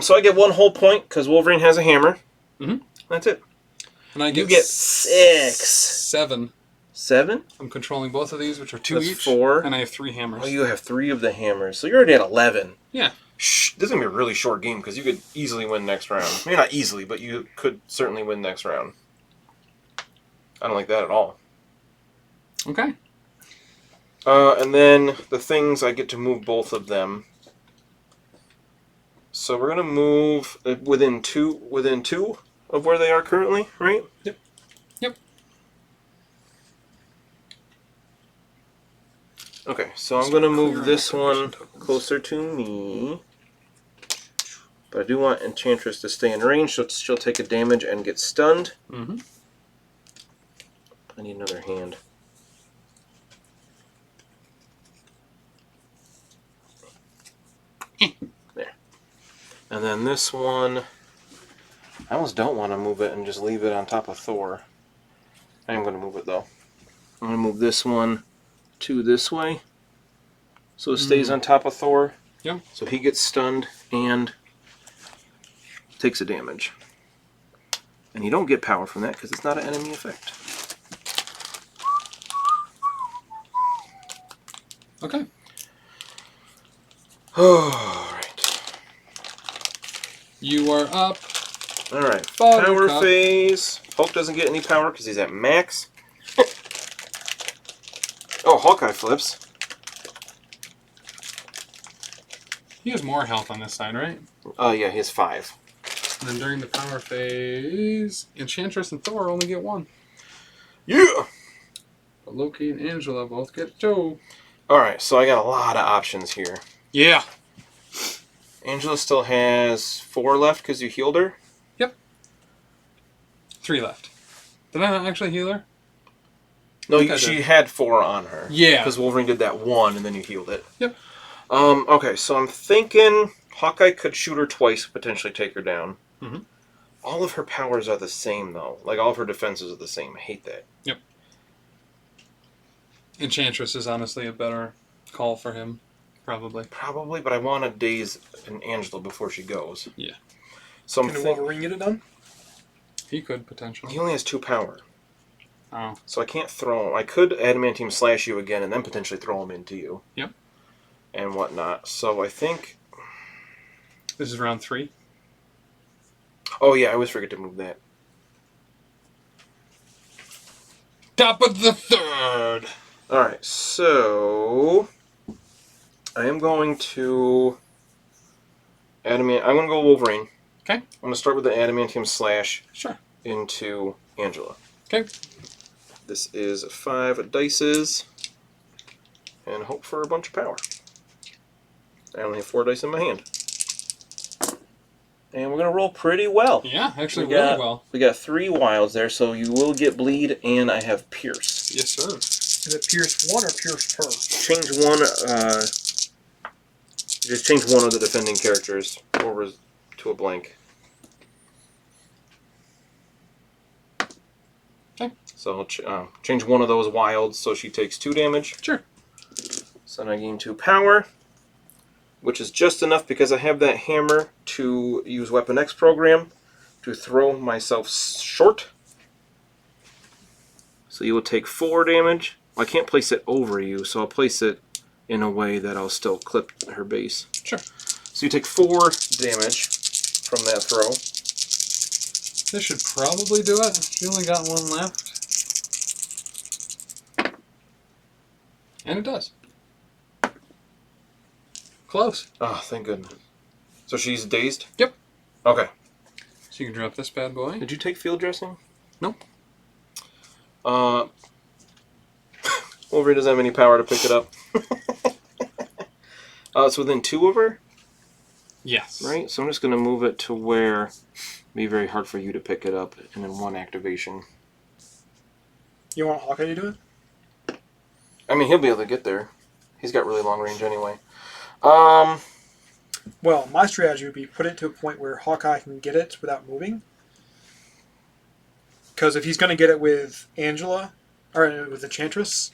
So I get 1 whole point because Wolverine has a hammer. Mm-hmm. That's it. And I You get 6. 7. 7? I'm controlling both of these, which are 2 That's each. 4. And I have 3 hammers. Oh, you have 3 of the hammers. So you're already at 11. Yeah. Shh. This is going to be a really short game because you could easily win next round. Maybe not easily, but you could certainly win next round. I don't like that at all. Okay. And then the things, I get to move both of them. So we're going to move within two of where they are currently, right? Yep. Yep. Okay, so I'm going to move this one closer to me. But I do want Enchantress to stay in range, so she'll take a damage and get stunned. Mm-hmm. I need another hand. There. And then this one, I almost don't want to move it and just leave it on top of Thor. I am going to move it though. I'm going to move this one to this way. So it stays on top of Thor. Yep. So he gets stunned and takes a damage. And you don't get power from that because it's not an enemy effect. Okay. Alright. You are up. Alright. Buttercup. Power phase. Hulk doesn't get any power because he's at max. Oh, Hawkeye flips. He has more health on this side, right? Yeah, he has 5. And then during the power phase, Enchantress and Thor only get 1. Yeah! But Loki and Angela both get 2. Alright, so I got a lot of options here. Yeah. Angela still has 4 left because you healed her? Yep. 3 left. Did I not actually heal her? No, she had 4 on her. Yeah. Because Wolverine did that 1 and then you healed it. Yep. Okay, so I'm thinking Hawkeye could shoot her twice, potentially take her down. Mm-hmm. All of her powers are the same, though. Like, all of her defenses are the same. I hate that. Yep. Enchantress is honestly a better call for him, probably. Probably, but I want to daze an Angela before she goes. Yeah. So I'm Can thinking Wolverine get it done? He could, potentially. he only has 2 power. Oh. So I can't throw him. I could Adamantium slash you again and then potentially throw him into you. Yep. And whatnot. So I think... This is round 3. Oh, yeah, I always forget to move that. Top of the 3rd! Alright, so... I am going to... I'm going to go Wolverine. Okay. I'm going to start with the Adamantium slash Sure. into Angela. Okay. This is 5 dices. And hope for a bunch of power. I only have 4 dice in my hand. And we're going to roll pretty well. Yeah, actually We really got- well. We got 3 wilds there, so you will get bleed, and I have pierce. Yes, sir. Is it Pierce 1 or Pierce per? Change one, just change one of the defending characters over to a blank. Okay. So I'll change one of those wilds so she takes 2 damage. Sure. So then I gain 2 power, which is just enough because I have that hammer to use Weapon X program to throw myself short. So you will take 4 damage. Well, I can't place it over you, so I'll place it in a way that I'll still clip her base. Sure. So you take 4 damage from that throw. This should probably do it. She only got 1 left. And it does. Close. Oh, thank goodness. So she's dazed? Yep. Okay. So you can drop this bad boy. Did you take field dressing? Nope. Wolverine doesn't have any power to pick it up. It's within 2 of her? Yes. Right? So I'm just going to move it to where it'd be very hard for you to pick it up and in 1 activation. You want Hawkeye to do it? I mean, he'll be able to get there. He's got really long range anyway. Well, my strategy would be put it to a point where Hawkeye can get it without moving. Because if he's going to get it with Angela, or with Enchantress,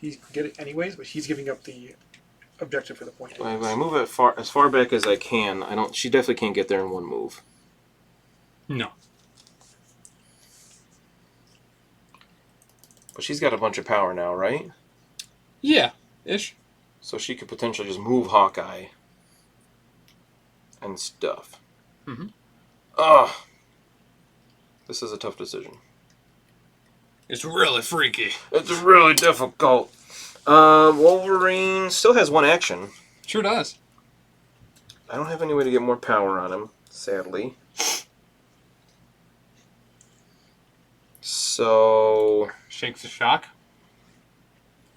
he can get it anyways, but he's giving up the objective for the point. If I move it as far back as I can, she definitely can't get there in 1 move. No. But she's got a bunch of power now, right? Yeah. Ish. So she could potentially just move Hawkeye and stuff. Mm-hmm. Ugh. This is a tough decision. It's really freaky. It's really difficult. Wolverine still has 1 action. Sure does. I don't have any way to get more power on him, sadly. So Shakes the shock.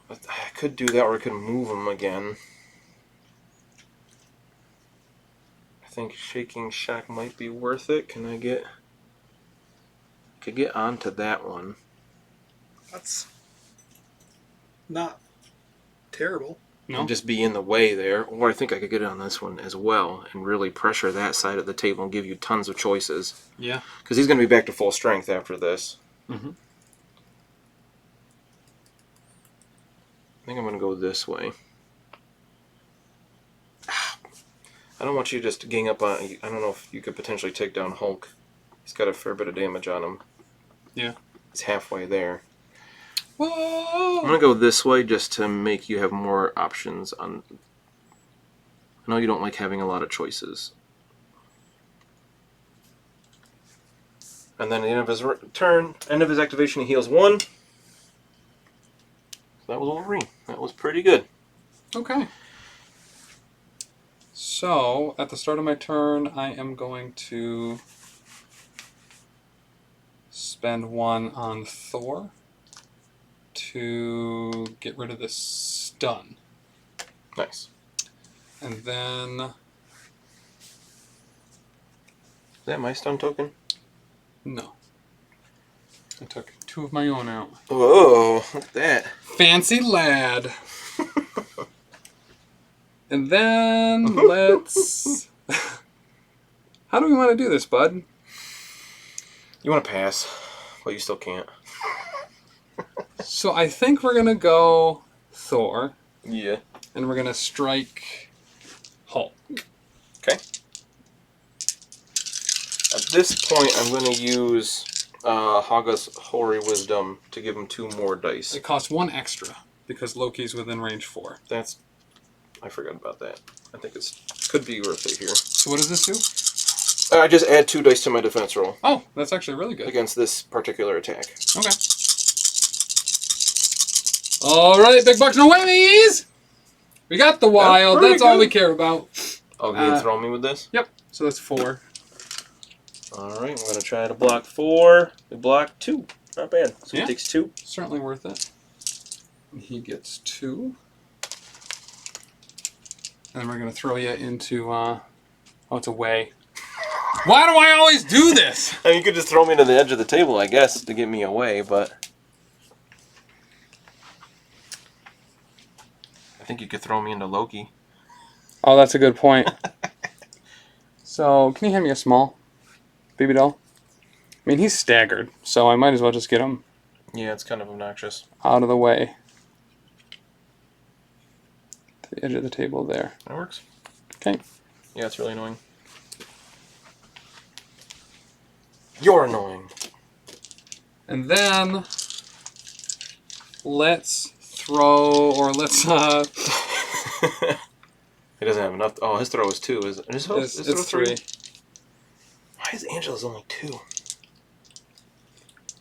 I could do that, or I could move him again. I think shaking shock might be worth it. Can I get? Could get onto that one. That's not terrible. No. And just be in the way there, or I think I could get on this one as well and really pressure that side of the table and give you tons of choices. Yeah. Because he's going to be back to full strength after this. Mm-hmm. I think I'm going to go this way. I don't want you to just gang up on... I don't know if you could potentially take down Hulk. He's got a fair bit of damage on him. Yeah. He's halfway there. Whoa! I'm going to go this way just to make you have more options on... I know you don't like having a lot of choices. And then at the end of his turn, end of his activation, he heals 1. That was Wolverine. That was pretty good. Okay. So, at the start of my turn, I am going to spend 1 on Thor to get rid of this stun. Nice. And then... Is that my stun token? No. I took 2 of my own out. Whoa, look at that. Fancy lad. And then let's... How do we want to do this, bud? You want to pass, but you still can't. So I think we're going to go Thor. Yeah. And we're going to strike Hulk. Okay. At this point, I'm going to use Haga's Hoary Wisdom to give him 2 more dice. It costs 1 extra because Loki's within range 4. That's... I forgot about that. I think it's could be worth it here. So what does this do? I just add 2 dice to my defense roll. Oh, that's actually really good. Against this particular attack. Okay. All right, big bucks, no whammies! We got the wild. That's all we care about. Oh, you throw me with this? Yep. So that's 4. All right, we're going to try to block 4. We block 2. Not bad. So he takes 2. Certainly worth it. He gets 2. And we're going to throw you into, oh, it's away. Why do I always do this? I mean, you could just throw me to the edge of the table, I guess, to get me away, but... I think you could throw me into Loki. Oh, that's a good point. So, can you hand me a small baby doll? I mean, he's staggered, so I might as well just get him. Yeah, it's kind of obnoxious. Out of the way. To the edge of the table there. That works. Okay. Yeah, it's really annoying. You're annoying. And then let's throw, or let's He doesn't have enough. Oh, his throw is 2. Is it? His throw 3? Why is Angela's only 2?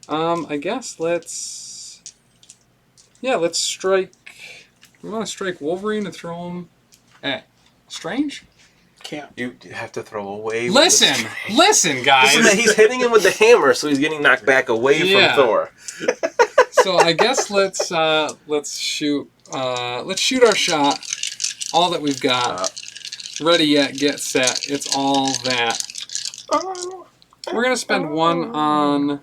I guess let's strike. We want to strike Wolverine and throw him at Strange? Can't. You have to throw away. Listen, guys. He's hitting him with the hammer, so he's getting knocked back away from Thor. So I guess let's shoot our shot. All that we've got. Ready, yet, get set. It's all that. We're gonna spend 1 on.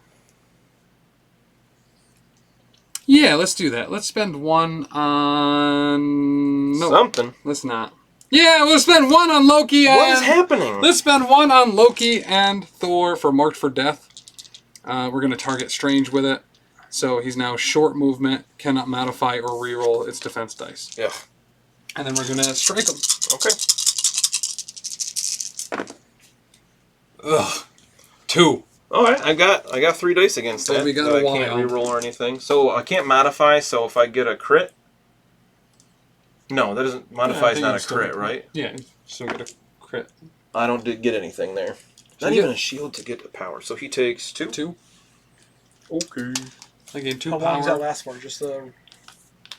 Yeah, let's do that. Let's spend 1 on. No, something. Let's not. Yeah, we'll spend 1 on Loki. What is happening? Let's spend 1 on Loki and Thor for Marked for Death. We're going to target Strange with it. So he's now short movement, cannot modify or reroll its defense dice. Yeah. And then we're going to strike him. Okay. Ugh. 2. All right, I got 3 dice against So that. we got I can't reroll or anything. So I can't modify. So if I get a crit. No, that doesn't. Modify is not a crit, right? Yeah, still get a crit. I don't get anything there. Not even a shield to get the power. So he takes 2. 2. Okay. I gain 2 power. power. How long does that last for? Just the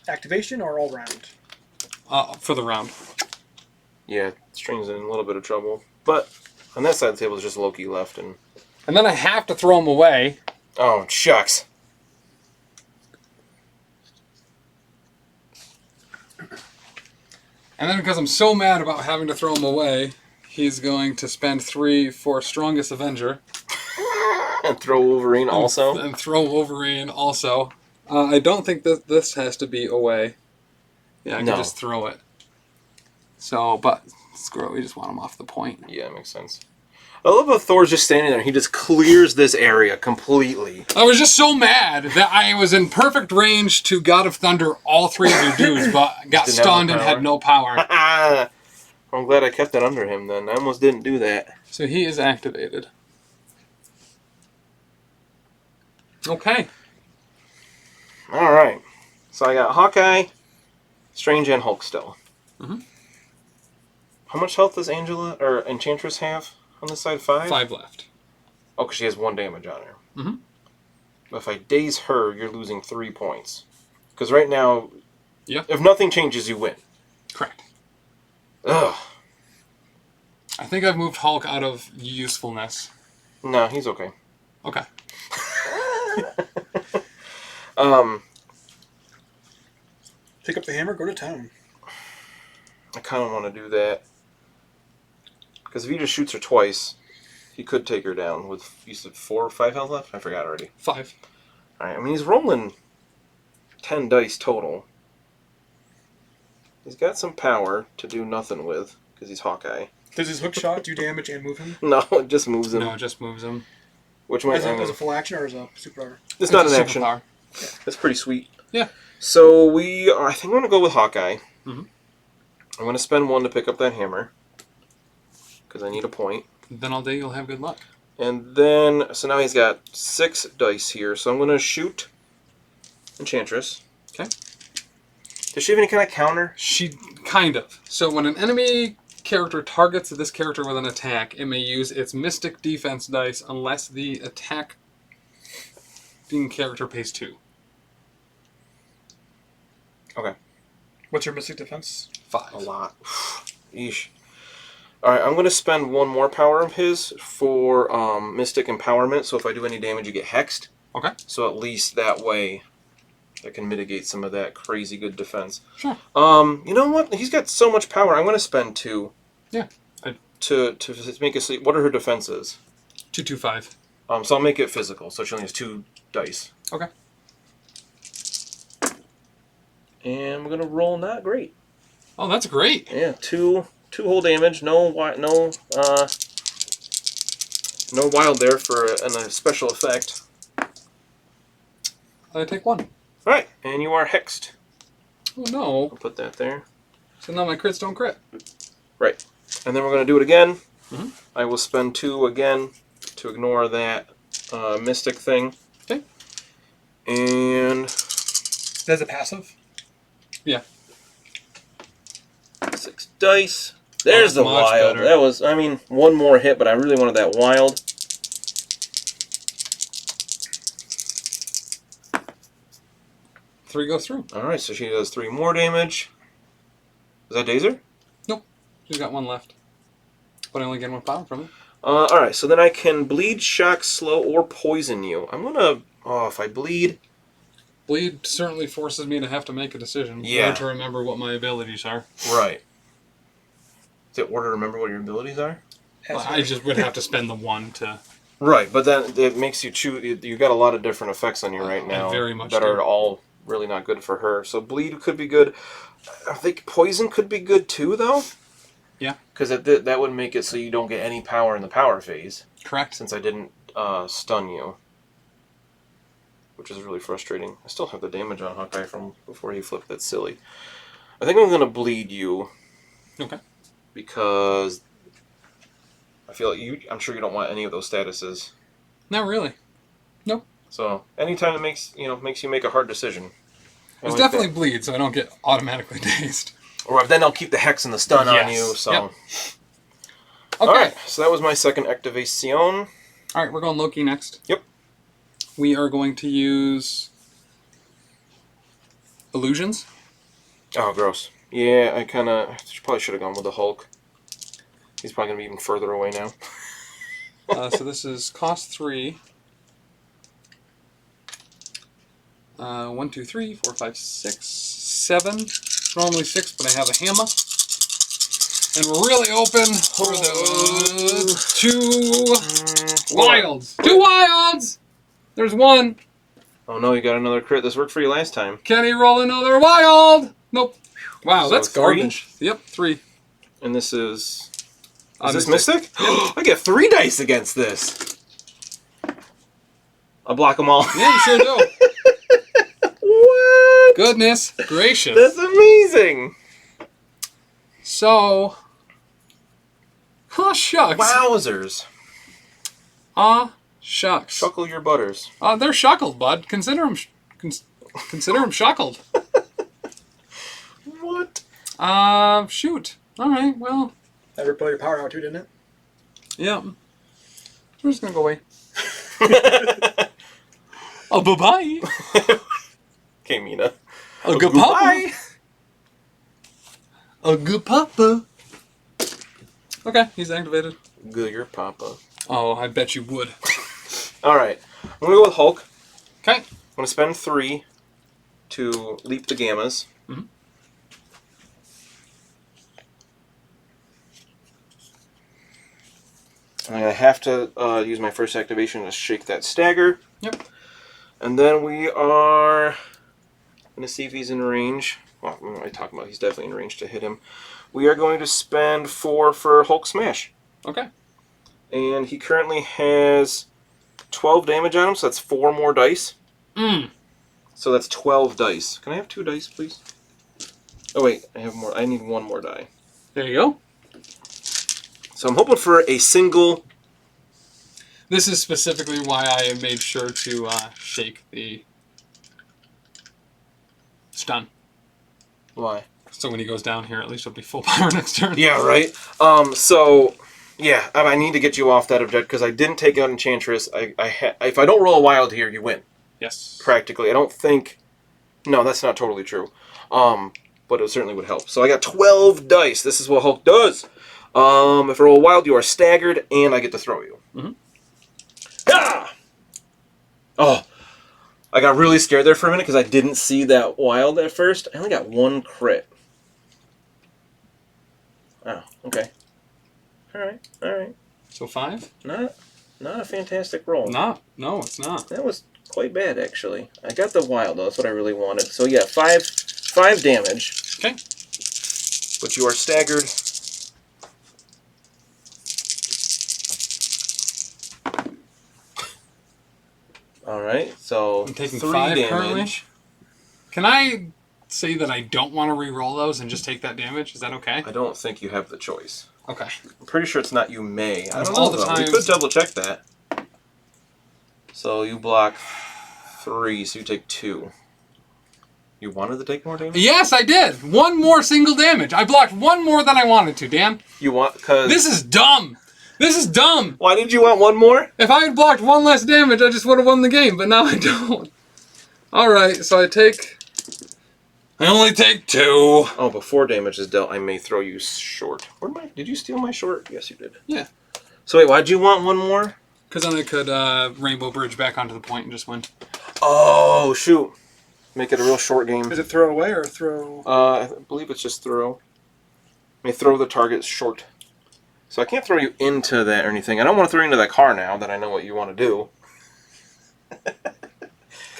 activation or all round? For the round. Yeah, String's in a little bit of trouble. But on that side of the table is just Loki left. And then I have to throw him away. Oh, shucks. And then because I'm so mad about having to throw him away, he's going to spend 3 for Strongest Avenger. And throw Wolverine also? And throw Wolverine also. I don't think that this has to be away. Yeah, I can just throw it. So, but screw it, we just want him off the point. Yeah, it makes sense. I love how Thor's just standing there. He just clears this area completely. I was just so mad that I was in perfect range to God of Thunder all 3 of your dudes, but got stunned and had no power. I'm glad I kept it under him then. I almost didn't do that. So he is activated. Okay. Alright. So I got Hawkeye, Strange, and Hulk still. Mm-hmm. How much health does Angela or Enchantress have on this side? 5? 5 left. Oh, because she has 1 damage on her. Mm-hmm. But if I daze her, you're losing 3 points. Because right now, if nothing changes, you win. Correct. Ugh. I think I've moved Hulk out of usefulness. No, he's okay. Okay. Pick up the hammer, go to town. I kind of want to do that. Because if he just shoots her twice, he could take her down with, you said 4 or 5 health left? I forgot already. 5. Alright, I mean, he's rolling 10 dice total. He's got some power to do nothing with, because he's Hawkeye. Does his hook shot do damage and move him? No, it just moves him. No, it just moves him. Which might as a full action or as a superpower? It's not an a action. superpower. Yeah. That's pretty sweet. Yeah. So I think I'm going to go with Hawkeye. Mm-hmm. I'm going to spend 1 to pick up that hammer. Because I need a point. Then all day you'll have good luck. And then, so now he's got 6 dice here. So I'm going to shoot Enchantress. Okay. Does she have any kind of counter? She kind of. So when an enemy character targets this character with an attack, it may use its Mystic Defense dice unless the attacking character pays 2. Okay. What's your Mystic Defense? 5. A lot. Yeesh. Alright, I'm going to spend 1 more power of his for Mystic Empowerment, so if I do any damage you get hexed. Okay. So at least that way I can mitigate some of that crazy good defense. Sure. You know what? He's got so much power, I'm going to spend 2. Yeah. To make it sleep. What are her defenses? 2, 2, 5. So I'll make it physical, so she only has 2 dice. Okay. And we're going to roll not great. Oh, that's great. Yeah, 2 whole damage, no wild there for a special effect. I take 1. Alright, and you are hexed. Oh no. I'll put that there. So now my crits don't crit. Right. And then we're going to do it again. Mm-hmm. I will spend 2 again to ignore that mystic thing. Okay. Is And that a passive? Yeah. 6 dice. There's the much wild. better. That was, 1 more hit, but I really wanted that wild. Three goes through. Alright, so she does 3 more damage. Is that Dazer? Nope. She's got 1 left. But I only get 1 power from it. Alright, so then I can bleed, shock, slow, or poison you. I'm gonna... Oh, if I bleed... Bleed certainly forces me to have to make a decision. Yeah. Or to remember what my abilities are. Right. Is it order to remember what your abilities are? Well, I just would have to spend the 1 to... Right, but then it makes you choose... You've got a lot of different effects on you right now. very much that do. are all really not good for her. So bleed could be good. I think poison could be good too, though. Yeah. Because that would make it so you don't get any power in the power phase. Correct. Since I didn't stun you. Which is really frustrating. I still have the damage on Hawkeye from before he flipped. That's silly. I think I'm going to bleed you. Okay. Because I feel like I'm sure you don't want any of those statuses. Not really. Nope. So anytime it makes you make a hard decision. It's definitely bleed, so I don't get automatically dazed. Or then I'll keep the hex and the stun on you. So. Yep. Okay. Alright, so that was my second activation. Alright, we're going Loki next. Yep. We are going to use illusions. Oh, gross. Yeah, I probably should have gone with the Hulk. He's probably going to be even further away now. So this is cost 3. 1, 2, 3, 4, 5, 6, 7. Normally 6, but I have a hammer. And we're really open for the 2 wilds. 2 wilds! There's 1. Oh no, you got another crit. This worked for you last time. Can he roll another wild? Nope. Wow, So that's 3? garbage. Yep, 3. And this is... Is this Mystic. Mystic? I get 3 dice against this. I'll block them all. Yeah, you sure do. What? Goodness gracious. That's amazing. So, Oh, shucks. Wowzers. Shucks. Shuckle your butters. They're shuckled, bud. Consider them shuckled. What? Shoot. All right, well. That ripped all your power out too, didn't it? Yeah. We're just going to go away. Oh, bye-bye. Okay, Mina. A good papa. A good papa. Okay, he's activated. Good, your papa. Oh, I bet you would. Alright. I'm going to go with Hulk. Okay. I'm going to spend 3 to leap the gammas. Mm-hmm. I'm going to have to use my first activation to shake that stagger. Yep. And then we are going to see if he's in range. Well, what am I talking about? He's definitely in range to hit him. We are going to spend 4 for Hulk Smash. Okay. And he currently has 12 damage on him, so that's 4 more dice. So that's 12 dice. Can I have 2 dice, please? Oh, wait. I have more. I need 1 more die. There you go. So I'm hoping for a single... This is specifically why I made sure to shake the stun. Why? So when he goes down here, at least he'll be full power next turn. Yeah, right. So, yeah, I need to get you off that object because I didn't take out Enchantress. If I don't roll a wild here, you win. Yes. Practically. I don't think... No, that's not totally true. But it certainly would help. So I got 12 dice. This is what Hulk does. If I roll a wild, you are staggered, and I get to throw you. Mm-hmm. Ah! Oh, I got really scared there for a minute because I didn't see that wild at first. I only got 1 crit. Oh, okay. All right. So 5? Not a fantastic roll. No, it's not. That was quite bad, actually. I got the wild, though. That's what I really wanted. So, yeah, 5 damage. Okay. But you are staggered. All right, so I'm taking 3 5 damage. currently. Can I say that I don't want to re-roll those and just take that damage? Is that okay? I don't think you have the choice. Okay. I'm pretty sure it's not you may. I don't all know, the though. We times- could double check that. So you block 3, so you take 2. You wanted to take more damage? Yes, I did. 1 more single damage. I blocked 1 more than I wanted to, Dan. You want, because... This is dumb. This is dumb. Why did you want 1 more? If I had blocked 1 less damage, I just would have won the game, but now I don't. Alright, so I only take 2. Oh, before damage is dealt, I may throw you short. Did you steal my short? Yes, you did. Yeah. So wait, why'd you want 1 more? Because then I could Rainbow Bridge back onto the point and just win. Oh, shoot. Make it a real short game. Is it throw away or throw? I believe it's just throw. May throw the target short. So I can't throw you into that or anything. I don't want to throw you into that car now that I know what you want to do.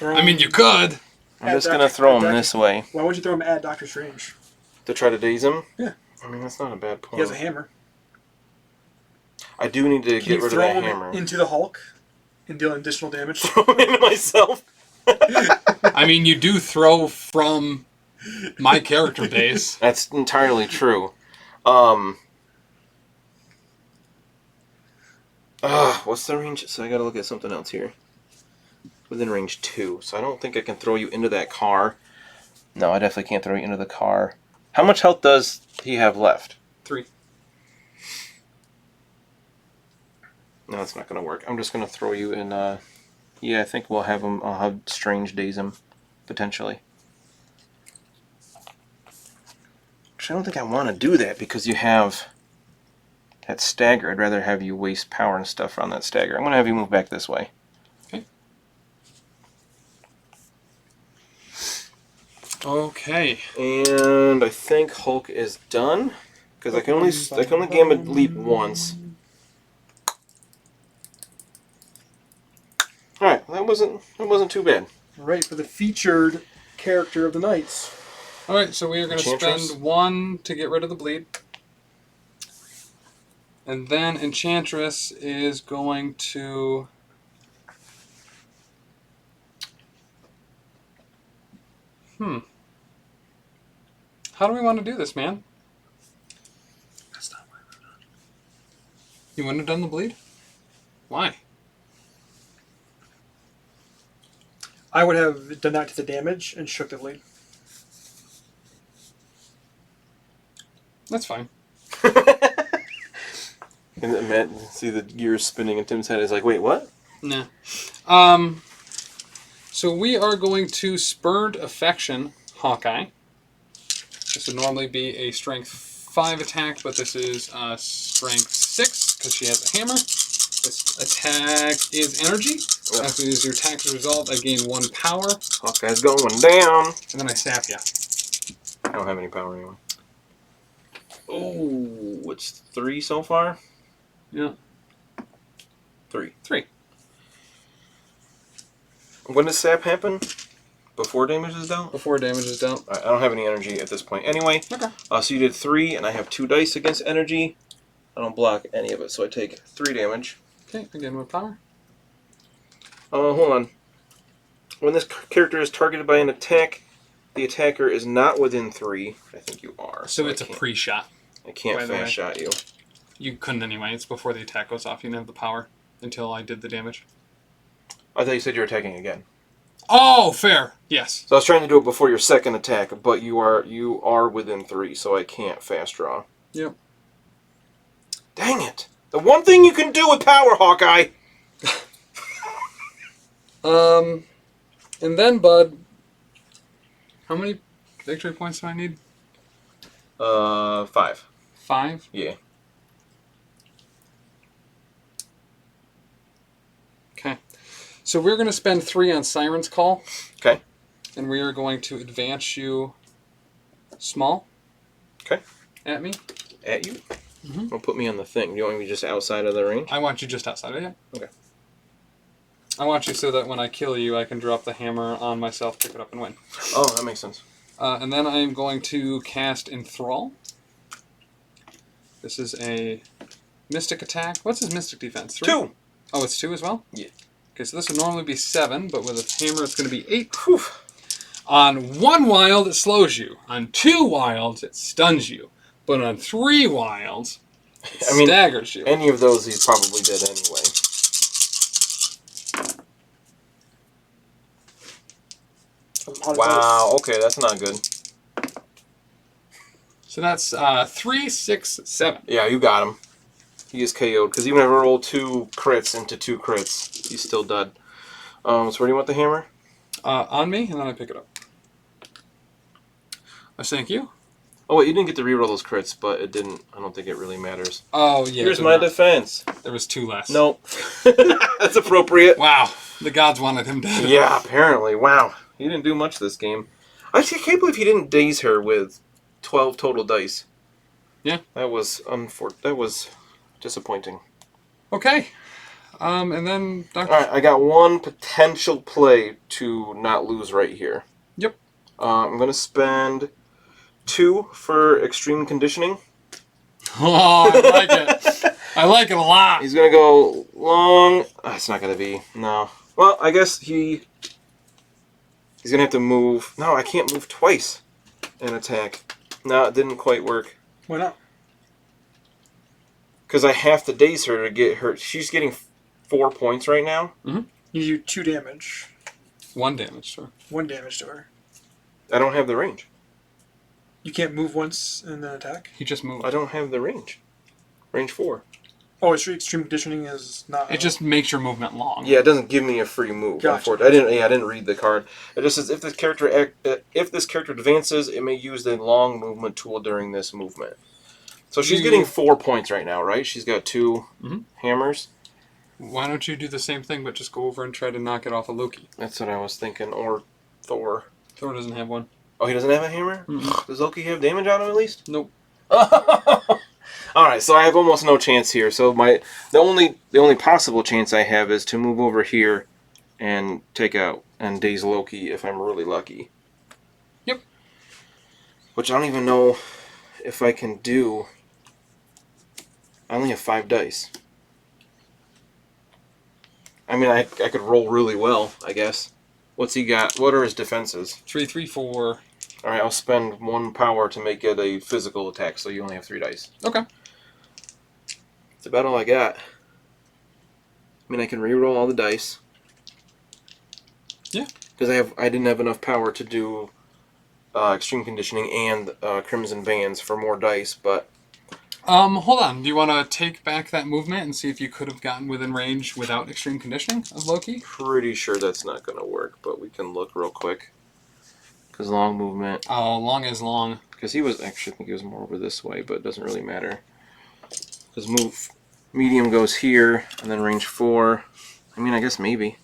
I mean, you could. I'm just going to throw him this way. Why would you throw him at Doctor Strange? To try to daze him? Yeah. I mean, that's not a bad point. He has a hammer. I do need to Can get you rid of throw that him hammer. into the Hulk and deal additional damage? Throw him into myself? I mean, you do throw from my character base. That's entirely true. What's the range? So I gotta look at something else here. Within range 2, so I don't think I can throw you into that car. No, I definitely can't throw you into the car. How much health does he have left? 3. No, that's not gonna work. I'm just gonna throw you in. Yeah, I think we'll have him. I'll have Strange daze him, potentially. Which I don't think I want to do that because you have that stagger. I'd rather have you waste power and stuff on that stagger. I'm gonna have you move back this way. Okay. And I think Hulk is done because I can only gamma leap once. All right, that wasn't too bad. Right, for the featured character of the Knights. Alright, so we are going to Enchantress? spend 1 to get rid of the bleed. And then Enchantress is going to... How do we want to do this, man? That's not what I You wouldn't have done the bleed? Why? I would have done that to the damage and shook the bleed. That's fine. And Matt, see the gears spinning in Tim's head. He's like, wait, what? Nah. So we are going to Spurned Affection Hawkeye. This would normally be a Strength 5 attack, but this is Strength 6 because she has a hammer. This attack is energy. Yep. After you use your attack as a result, I gain 1 power. Hawkeye's going down. And then I sap you. I don't have any power anymore. Oh, it's 3 so far? Yeah. 3. 3. When does sap happen? Before damage is dealt? Before damage is dealt. I don't have any energy at this point. Anyway, Okay. So you did 3, and I have 2 dice against energy. I don't block any of it, so I take 3 damage. Okay, again with power. Hold on. When this character is targeted by an attack, the attacker is not within 3. I think you are. So it's a pre-shot. I can't by the way. fast shot you. You couldn't anyway. It's before the attack goes off. You didn't have the power until I did the damage. I thought you said you were attacking again. Oh, fair. Yes. So I was trying to do it before your second attack, but you are within 3, so I can't fast draw. Yep. Dang it! The one thing you can do with power, Hawkeye! And then, bud, how many victory points do I need? 5. 5? Yeah. Okay. So we're going to spend 3 on Siren's Call. Okay. And we are going to advance you small. Okay. At me. At you? Mm-hmm. Don't put me on the thing. You want me just outside of the range? I want you just outside of it. Okay. I want you so that when I kill you, I can drop the hammer on myself, pick it up, and win. Oh, that makes sense. And then I am going to cast Enthrall. This is a Mystic attack. What's his Mystic defense? 3? 2. Oh, it's 2 as well? Yeah. Okay, so this would normally be 7, but with a hammer it's going to be 8. Whew. On 1 wild, it slows you. On 2 wilds, it stuns you. But on 3 wilds, it staggers you. Any of those he's probably dead anyway. Wow, okay, that's not good. So that's 3, 6, 7. Yeah, you got him. He is KO'd, because even if I roll 2 crits into 2 crits, he's still dead. So where do you want the hammer? On me, and then I pick it up. Thank you. Oh, wait, you didn't get to reroll those crits, but it didn't. I don't think it really matters. Oh, yeah. Here's my defense. There was 2 less. Nope. That's appropriate. Wow. The gods wanted him dead. Yeah, apparently. Wow. He didn't do much this game. I can't believe he didn't daze her with 12 total dice. Yeah. That was that was disappointing. Okay. And then Dr. Alright, I got one potential play to not lose right here. Yep. I'm going to spend 2 for extreme conditioning. Oh, I like it. I like it a lot. He's going to go long. It's not going to be. No. Well, I guess he's going to have to move. No, I can't move twice and attack. No, it didn't quite work. Why not? Because I have to daze her to get her. She's getting 4 points right now. Mm-hmm. You do 2 damage. 1 damage to her. 1 damage to her. I don't have the range. You can't move once and then attack? He just moved. I don't have the range. Range 4. Oh, extreme conditioning is not... It just makes your movement long. Yeah, it doesn't give me a free move. Gotcha. I didn't read the card. It just says if this character advances, it may use the long movement tool during this movement. So she's getting 4 points right now, right? She's got 2 hammers. Why don't you do the same thing, but just go over and try to knock it off of Loki? That's what I was thinking. Or Thor. Thor doesn't have one. Oh, he doesn't have a hammer? Mm-mm. Does Loki have damage on him at least? Nope. Alright, so I have almost no chance here. So the only possible chance I have is to move over here and take out and daze Loki if I'm really lucky. Yep. Which I don't even know if I can do. I only have 5 dice. I mean, I could roll really well, I guess. What's he got? What are his defenses? 3, 3, 4. Alright, I'll spend 1 power to make it a physical attack, so you only have 3 dice. Okay. That's about all I got. I mean, I can reroll all the dice. Yeah. Because I didn't have enough power to do extreme conditioning and crimson bands for more dice, but... Hold on. Do you want to take back that movement and see if you could have gotten within range without extreme conditioning of Loki? Pretty sure that's not going to work, but we can look real quick. Because long movement... Oh, long is long. Because he was... Actually, I think he was more over this way, but it doesn't really matter. Because medium goes here, and then range 4. I mean, I guess maybe.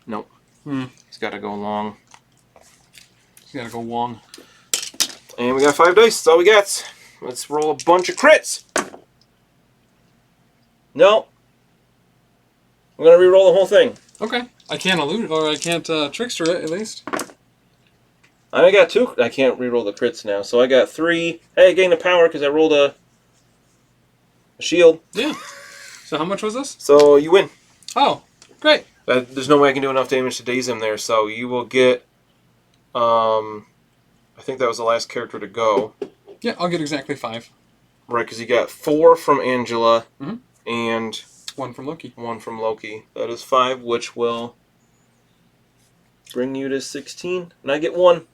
Nope. He's got to go long. He's got to go long. And we got 5 dice. That's all we got. Let's roll a bunch of crits. No. I'm going to re-roll the whole thing. Okay. I can't elude, or I can't trickster it, at least. I got 2. I can't re-roll the crits now. So I got 3. Hey, I gained the power because I rolled a shield. Yeah. So how much was this? So you win. Oh, great. There's no way I can do enough damage to daze him there, so you will get... I think that was the last character to go. Yeah, I'll get exactly 5. Right, because you got 4 from Angela, and... 1 from Loki. 1 from Loki. That is 5, which will bring you to 16, and I get 1.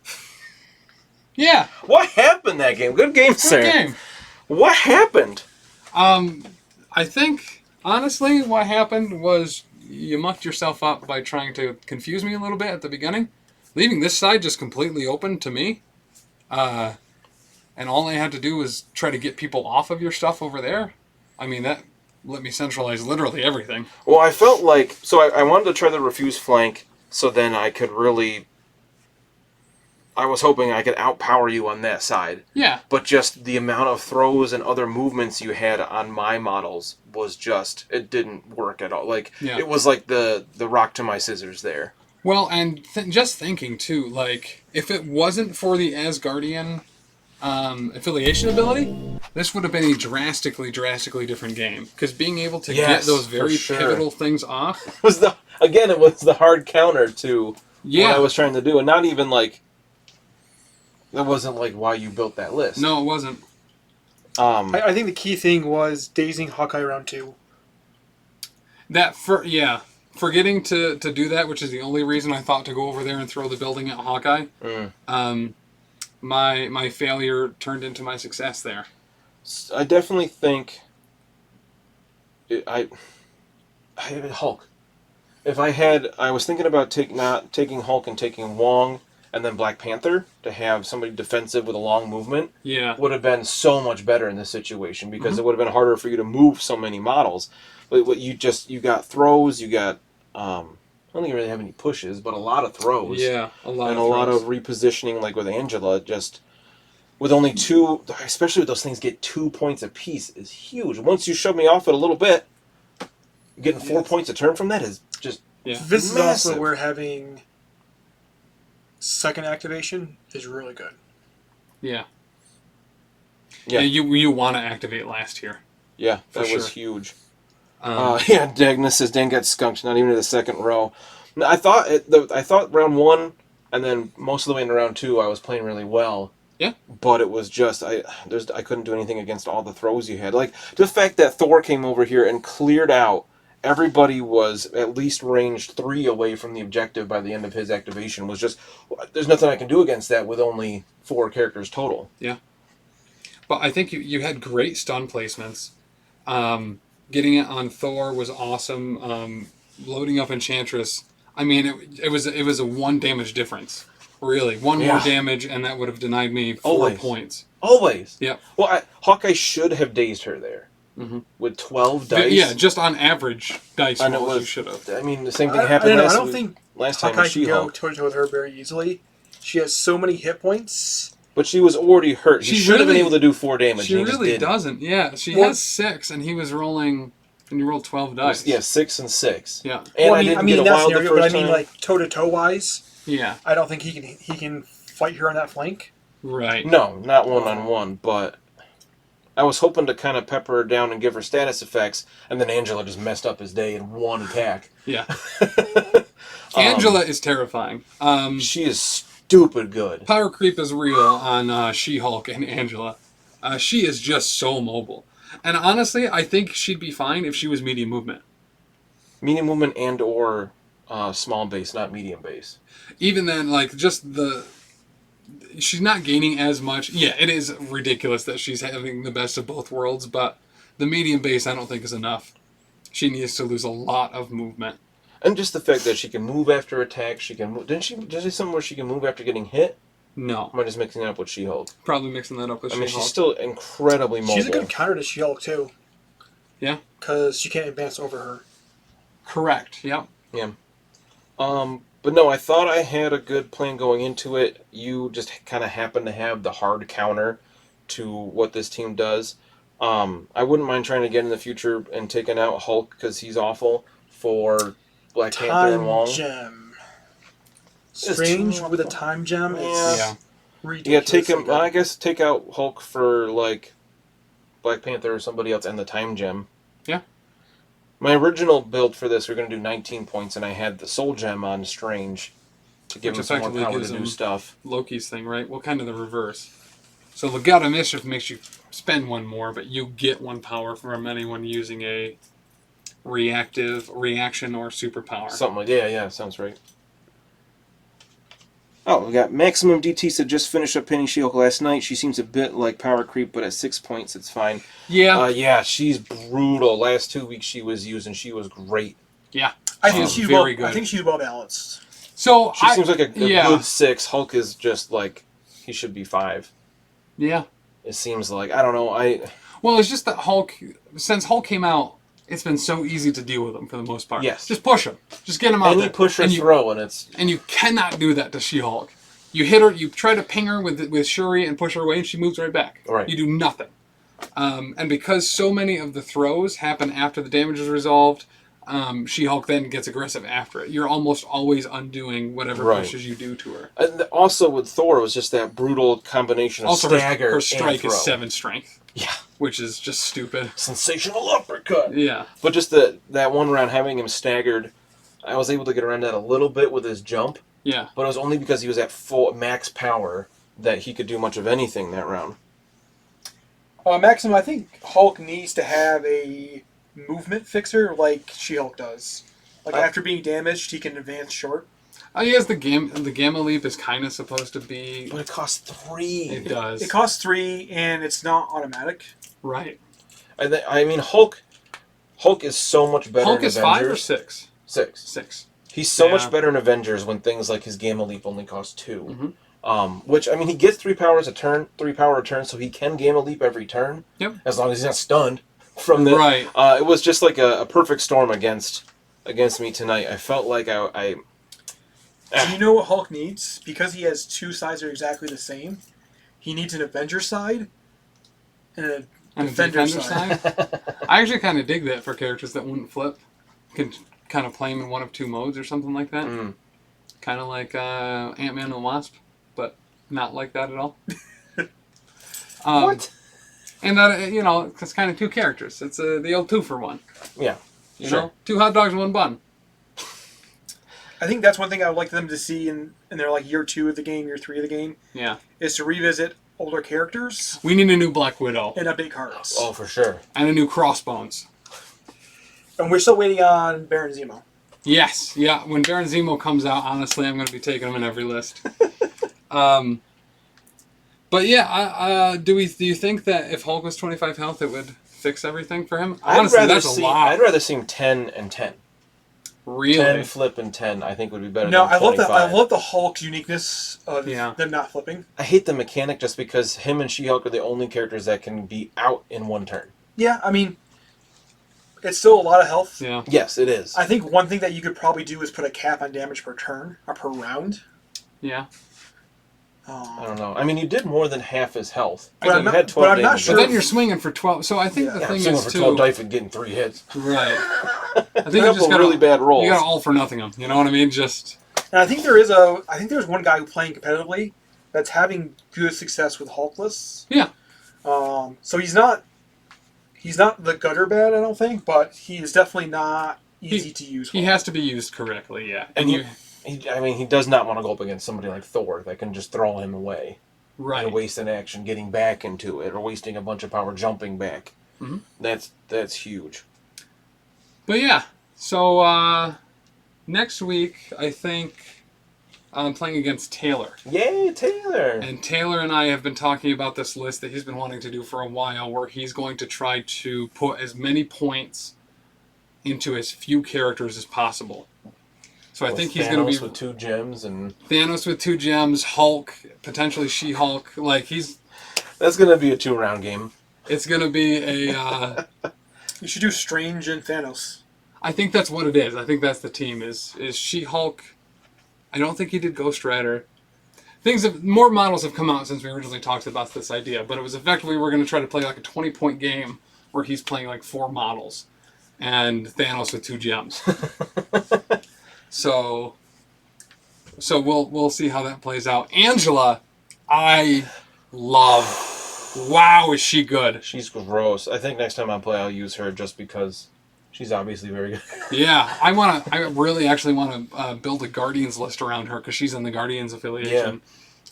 Yeah. What happened that game? Good game, sir. Good game. What happened? I think, honestly, what happened was you mucked yourself up by trying to confuse me a little bit at the beginning, leaving this side just completely open to me. And all I had to do was try to get people off of your stuff over there. I mean, that let me centralize literally everything. Well, I felt like... So I wanted to try the refuse flank, so then I could really... I was hoping I could outpower you on that side. Yeah. But just the amount of throws and other movements you had on my models was just... It didn't work at all. Like, It was like the rock to my scissors there. Well, and just thinking, too, like, if it wasn't for the Asgardian... affiliation ability, this would have been a drastically different game. Because being able to get those very pivotal things off... It was the hard counter to what I was trying to do. And not even like... That wasn't like why you built that list. No, it wasn't. I think the key thing was dazing Hawkeye round 2. Forgetting to do that, which is the only reason I thought to go over there and throw the building at Hawkeye. My failure turned into my success there. I definitely think Hulk. I was thinking about not taking Hulk and taking Wong and then Black Panther to have somebody defensive with a long movement. Yeah, would have been so much better in this situation because it would have been harder for you to move so many models. But what you got throws, you got I don't think you really have any pushes, but a lot of throws. Yeah, a lot of repositioning, like with Angela, just with only 2, especially with those things get 2 points apiece, is huge. Once you shove me off it a little bit, getting 4 points a turn from that is just This massive. is also where having second activation is really good. Yeah. You want to activate last here. Yeah, that was huge. Dagna says Dan got skunked, not even in the second row. I thought round 1 and then most of the way into round 2 I was playing really well. Yeah. But it was just I couldn't do anything against all the throws you had. Like the fact that Thor came over here and cleared out. Everybody was at least range 3 away from the objective by the end of his activation. Was just there's nothing I can do against that with only 4 characters total. Yeah. But I think you had great stun placements. Getting it on Thor was awesome. Loading up Enchantress. I mean, it was a 1 damage difference. Really, 1 more damage, and that would have denied me 4 points. Always. Yep. Well, Hawkeye should have dazed her there. With 12 dice. Yeah, just on average dice and rolls, you should have. I mean, the same thing happened I don't think last time Hawkeye with can go She-Hulk. toe-to-toe with her very easily. She has so many hit points. But she was already hurt. She should have been able to do 4 damage. She really doesn't. Yeah, she has 6, and he was rolling... And you rolled 12 dice. Yeah, 6 and 6. Yeah. And I didn't get a wild the first time. Like toe-to-toe wise. Yeah. I don't think he can fight her on that flank. Right. No, not one-on-one, but... I was hoping to kind of pepper her down and give her status effects, and then Angela just messed up his day in 1 attack. Yeah. Angela is terrifying. She is stupid good. Power creep is real on She-Hulk and Angela. She is just so mobile. And honestly, I think she'd be fine if she was medium movement. Medium movement and or small base, not medium base. Even then, like, just she's not gaining as much. Yeah, it is ridiculous that she's having the best of both worlds, but the medium base I don't think is enough. She needs to lose a lot of movement. And just the fact that she can move after attack, she can move. Did she say something where she can move after getting hit? No. Am I just mixing it up with She-Hulk? Probably mixing that up with She-Hulk. I mean, she's still incredibly mobile. She's a good counter to She-Hulk, too. Yeah. Because she can't advance over her. Correct, yep. Yeah. But no, I thought I had a good plan going into it. You just kind of happen to have the hard counter to what this team does. I wouldn't mind trying to get in the future and taking out Hulk because he's awful for Black Panther and Wong. Time gem. Strange with a time gem. Yeah. Ridiculous. Take him. I guess take out Hulk for like Black Panther or somebody else and the time gem. Yeah. My original build for this, we are going to do 19 points, and I had the Soul Gem on Strange to give him some more power to do stuff. Loki's thing, right? Well, kind of the reverse. So Legata Mischief makes you spend one more, but you get one power from anyone using a reaction or superpower. Something like yeah, sounds right. Oh, we got Maximum DT said just finished up painting She-Hulk last night. She seems a bit like power creep, but at 6 points, it's fine. Yeah. Yeah, she's brutal. Last 2 weeks she was using, she was great. Yeah. I think she's very good. I think she's well balanced. So she seems like a good 6. Hulk is just like, he should be 5. Yeah. It seems like, I don't know, Well, it's just that Hulk, since Hulk came out, it's been so easy to deal with him for the most part. Yes. Just push him. Just get him out there. Any push or throw, and it's... And you cannot do that to She-Hulk. You hit her, you try to ping her with Shuri and push her away, and she moves right back. Right. You do nothing. And because so many of the throws happen after the damage is resolved, She-Hulk then gets aggressive after it. You're almost always undoing whatever pushes you do to her. And also with Thor, it was just that brutal combination of stagger her strike and is throw. 7 strength. Yeah. Which is just stupid. Sensational uppercut. Yeah. But just that one round, having him staggered, I was able to get around that a little bit with his jump. Yeah. But it was only because he was at full max power that he could do much of anything that round. Maximum, I think Hulk needs to have a movement fixer like She-Hulk does. Like after being damaged, he can advance short. He has the Gamma Leap is kind of supposed to be... But it costs 3. It does. It costs 3, and it's not automatic. Right. I mean, Hulk is so much better Hulk in is Avengers. 5 or 6? 6. 6. He's so much better in Avengers when things like his Gamma Leap only cost 2. Mm-hmm. Which, I mean, he gets 3 powers a turn, 3 power a turn, so he can Gamma Leap every turn. Yep. As long as he's not stunned from the... Right. It was just like a perfect storm against me tonight. I felt like Do you know what Hulk needs? Because he has 2 sides that are exactly the same, he needs an Avenger side and a Defender side. I actually kind of dig that for characters that wouldn't flip. Can kind of play them in one of 2 modes or something like that. Mm. Kind of like Ant-Man and the Wasp, but not like that at all. What? And that, it's kind of 2 characters. It's the old 2 for 1. Yeah. You know? 2 hot dogs, 1 bun. I think that's one thing I would like them to see in their like year 2 of the game, year 3 of the game. Yeah. Is to revisit older characters. We need a new Black Widow. And update cards. Oh, for sure. And a new Crossbones. And we're still waiting on Baron Zemo. Yes. Yeah. When Baron Zemo comes out, honestly, I'm going to be taking him in every list. But yeah, do you think that if Hulk was 25 health, it would fix everything for him? Honestly, that's a lot. I'd rather see him 10 and 10. Really? 10 flip and 10, I think would be better No, than 25. I love the Hulk uniqueness of them not flipping. I hate the mechanic just because him and She-Hulk are the only characters that can be out in 1 turn. Yeah, I mean, it's still a lot of health. Yeah. Yes, it is. I think one thing that you could probably do is put a cap on damage per turn or per round. Yeah. I don't know. I mean, you did more than half his health. But I'm had 12 not damage. sure. But then you're swinging for 12. So I think the thing is, for too... 12 dice and getting 3 hits. Right. I think you just got really bad rolls. You got to all for nothing them. You know what I mean? Just... And I think there's one guy who playing competitively that's having good success with Hulk lists. Yeah. So he's not the gutter bad, I don't think, but he is definitely not easy to use. He has to be used correctly, yeah. And he does not want to go up against somebody like Thor that can just throw him away. Right. And waste an action getting back into it, or wasting a bunch of power jumping back. Mm-hmm. That's huge. But yeah, so next week I think I'm playing against Taylor. Yay, Taylor! And Taylor and I have been talking about this list that he's been wanting to do for a while, where he's going to try to put as many points into as few characters as possible. So I think he's going to be with 2 gems and Thanos with 2 gems, Hulk, potentially She-Hulk. That's going to be a 2-round game. It's going to be a. You should do Strange and Thanos. I think that's what it is. I think that's the team. Is She-Hulk. I don't think he did Ghost Rider. More models have come out since we originally talked about this idea, but it was effectively we're going to try to play like a 20-point game where he's playing like 4 models, and Thanos with 2 gems. So we'll see how that plays out. Angela, I love. Wow, is she good? She's gross. I think next time I play, I'll use her just because she's obviously very good. Yeah, I really actually want to build a Guardians list around her because she's in the Guardians affiliation.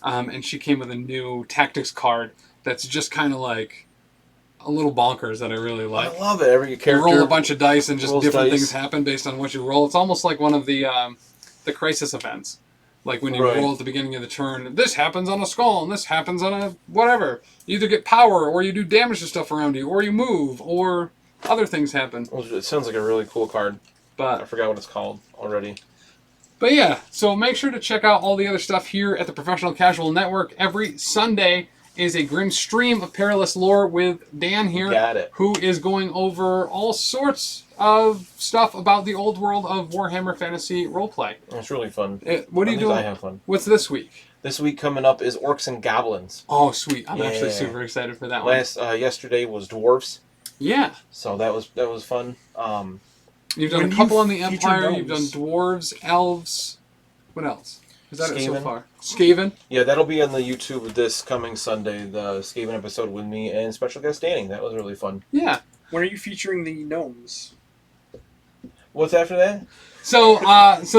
Yeah. And she came with a new tactics card that's just kind of like a little bonkers that I really like. I love it. Every character you roll a bunch of dice and just different dice. Things happen based on what you roll. It's almost like one of the crisis events. Like when you roll at the beginning of the turn, this happens on a skull and this happens on a whatever. You either get power or you do damage to stuff around you or you move or other things happen. Well, it sounds like a really cool card. But I forgot what it's called already. But yeah, so make sure to check out all the other stuff here at the Professional Casual Network. Every Sunday is a grim stream of Perilous Lore with Dan here. Got it. Who is going over all sorts of stuff about the old world of Warhammer Fantasy Roleplay. It's really fun. What are you doing? I have fun. What's this week? This week coming up is Orcs and Goblins. Oh, sweet. I'm actually super excited for that one. Yesterday was Dwarves. Yeah. So that was fun. You've done a couple on the Empire. You've done Dwarves, Elves. What else? Is that it so far? Skaven? Yeah, that'll be on the YouTube this coming Sunday, the Skaven episode with me and special guest Dani. That was really fun. Yeah. When are you featuring the gnomes? What's after that? So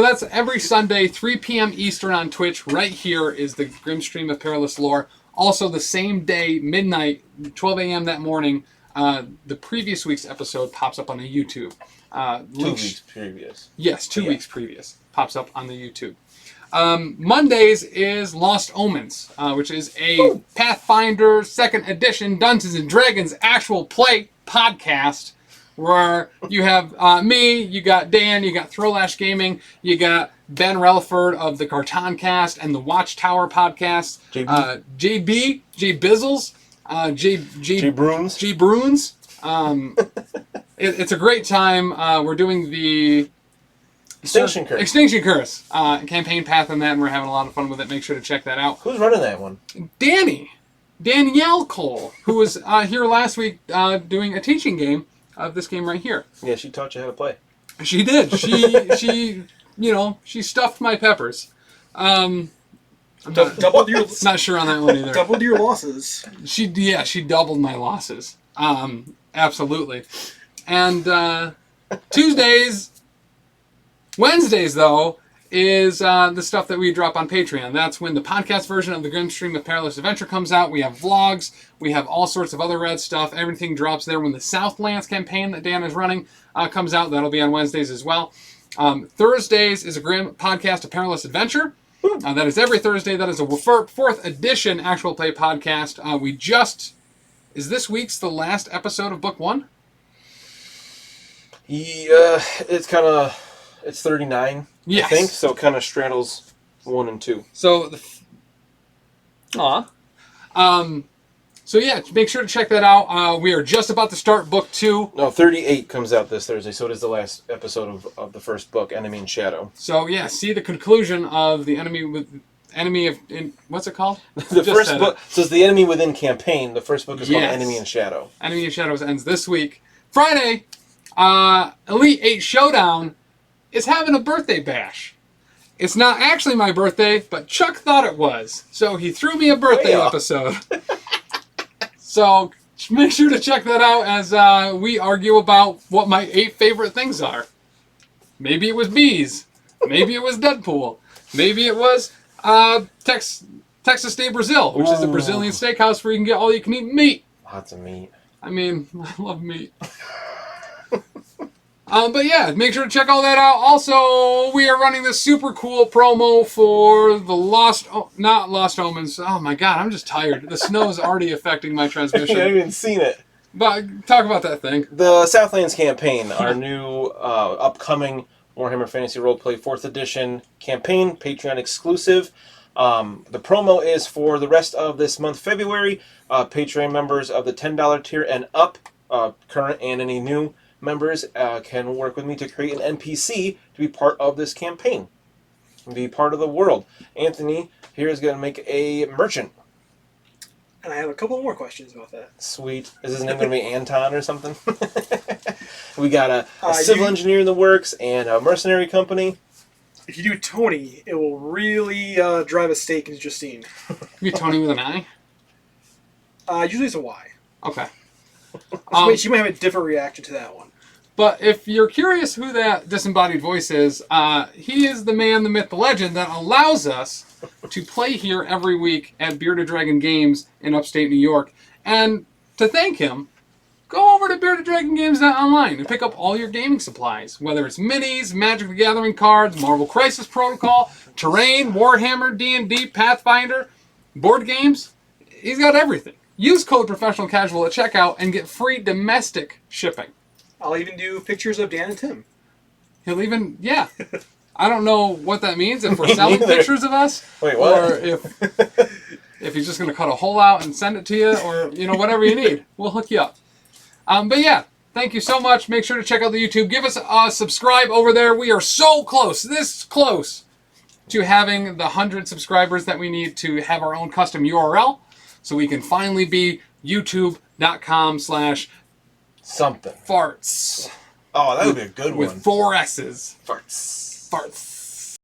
that's every Sunday, 3 p.m. Eastern on Twitch. Right here is the Grim Stream of Perilous Lore. Also, the same day, midnight, 12 a.m. that morning, the previous week's episode pops up on the YouTube. 2 weeks previous. Yes, 2 weeks previous. Pops up on the YouTube. Mondays is Lost Omens, which is a Pathfinder 2nd edition Dungeons & Dragons actual play podcast where you have me, you got Dan, you got Throlash Gaming, you got Ben Relaford of the Carton Cast and the Watchtower podcast, JB, J Bizzles, J Bruins. It's a great time. We're doing the Extinction Curse campaign path on that, and we're having a lot of fun with it. Make sure to check that out. Who's running that one? Danielle Cole, who was here last week doing a teaching game of this game right here. Yeah, she taught you how to play. She did. She stuffed my peppers. Doubled your. Not sure on that one either. Doubled your losses. She doubled my losses. Absolutely. And Wednesdays, though, is the stuff that we drop on Patreon. That's when the podcast version of the Grim Stream of Perilous Adventure comes out. We have vlogs. We have all sorts of other rad stuff. Everything drops there when the Southlands campaign that Dan is running comes out. That'll be on Wednesdays as well. Thursdays is a Grim podcast of Perilous Adventure. That is every Thursday. That is a 4th edition actual play podcast. Is this week's the last episode of Book 1? Yeah, it's 39, yes. I think, so it kind of straddles 1 and 2. So, so yeah, make sure to check that out. We are just about to start Book 2. No, 38 comes out this Thursday, so it is the last episode of the first book, Enemy in Shadow. So yeah, see the conclusion of the what's it called? The first book, so it's the Enemy Within campaign. The first book is called Enemy in Shadow. Enemy in Shadows ends this week. Friday, Elite 8 Showdown is having a birthday bash. It's not actually my birthday, but Chuck thought it was. So he threw me a birthday episode. So make sure to check that out as we argue about what my 8 favorite things are. Maybe it was bees. Maybe it was Deadpool. Maybe it was Texas de Brazil, which is a Brazilian steakhouse where you can get all you can eat meat. Lots of meat. I mean, I love meat. But yeah, make sure to check all that out. Also, we are running this super cool promo for the not Lost Omens. Oh my god, I'm just tired. The snow is already affecting my transmission. I haven't even seen it. But talk about that thing. The Southlands campaign, our new upcoming Warhammer Fantasy Roleplay 4th Edition campaign, Patreon exclusive. The promo is for the rest of this month, February. Patreon members of the $10 tier and up, current and any new members, can work with me to create an NPC to be part of this campaign, be part of the world. Anthony here is going to make a merchant. And I have a couple more questions about that. Sweet. Is his name going to be Anton or something? We got a civil engineer in the works and a mercenary company. If you do Tony, it will really drive a stake into Justine. You Tony with an I? Usually it's a Y. Okay. She might have a different reaction to that one. But if you're curious who that disembodied voice is, he is the man, the myth, the legend that allows us to play here every week at Bearded Dragon Games in upstate New York. And to thank him, go over to beardeddragongames.online and pick up all your gaming supplies, whether it's minis, Magic the Gathering cards, Marvel Crisis Protocol, Terrain, Warhammer, D&D, Pathfinder, board games. He's got everything. Use code Professional Casual at checkout and get free domestic shipping. I'll even do pictures of Dan and Tim. He'll even, yeah. I don't know what that means, if we're selling pictures of us. Wait, what? Or if he's just going to cut a hole out and send it to you, or, whatever you need. We'll hook you up. But yeah, thank you so much. Make sure to check out the YouTube. Give us a subscribe over there. We are so close, this close, to having the 100 subscribers that we need to have our own custom URL. So we can finally be youtube.com/something. Farts. Oh, that would be a good one. With 4 S's. Farts. Farts.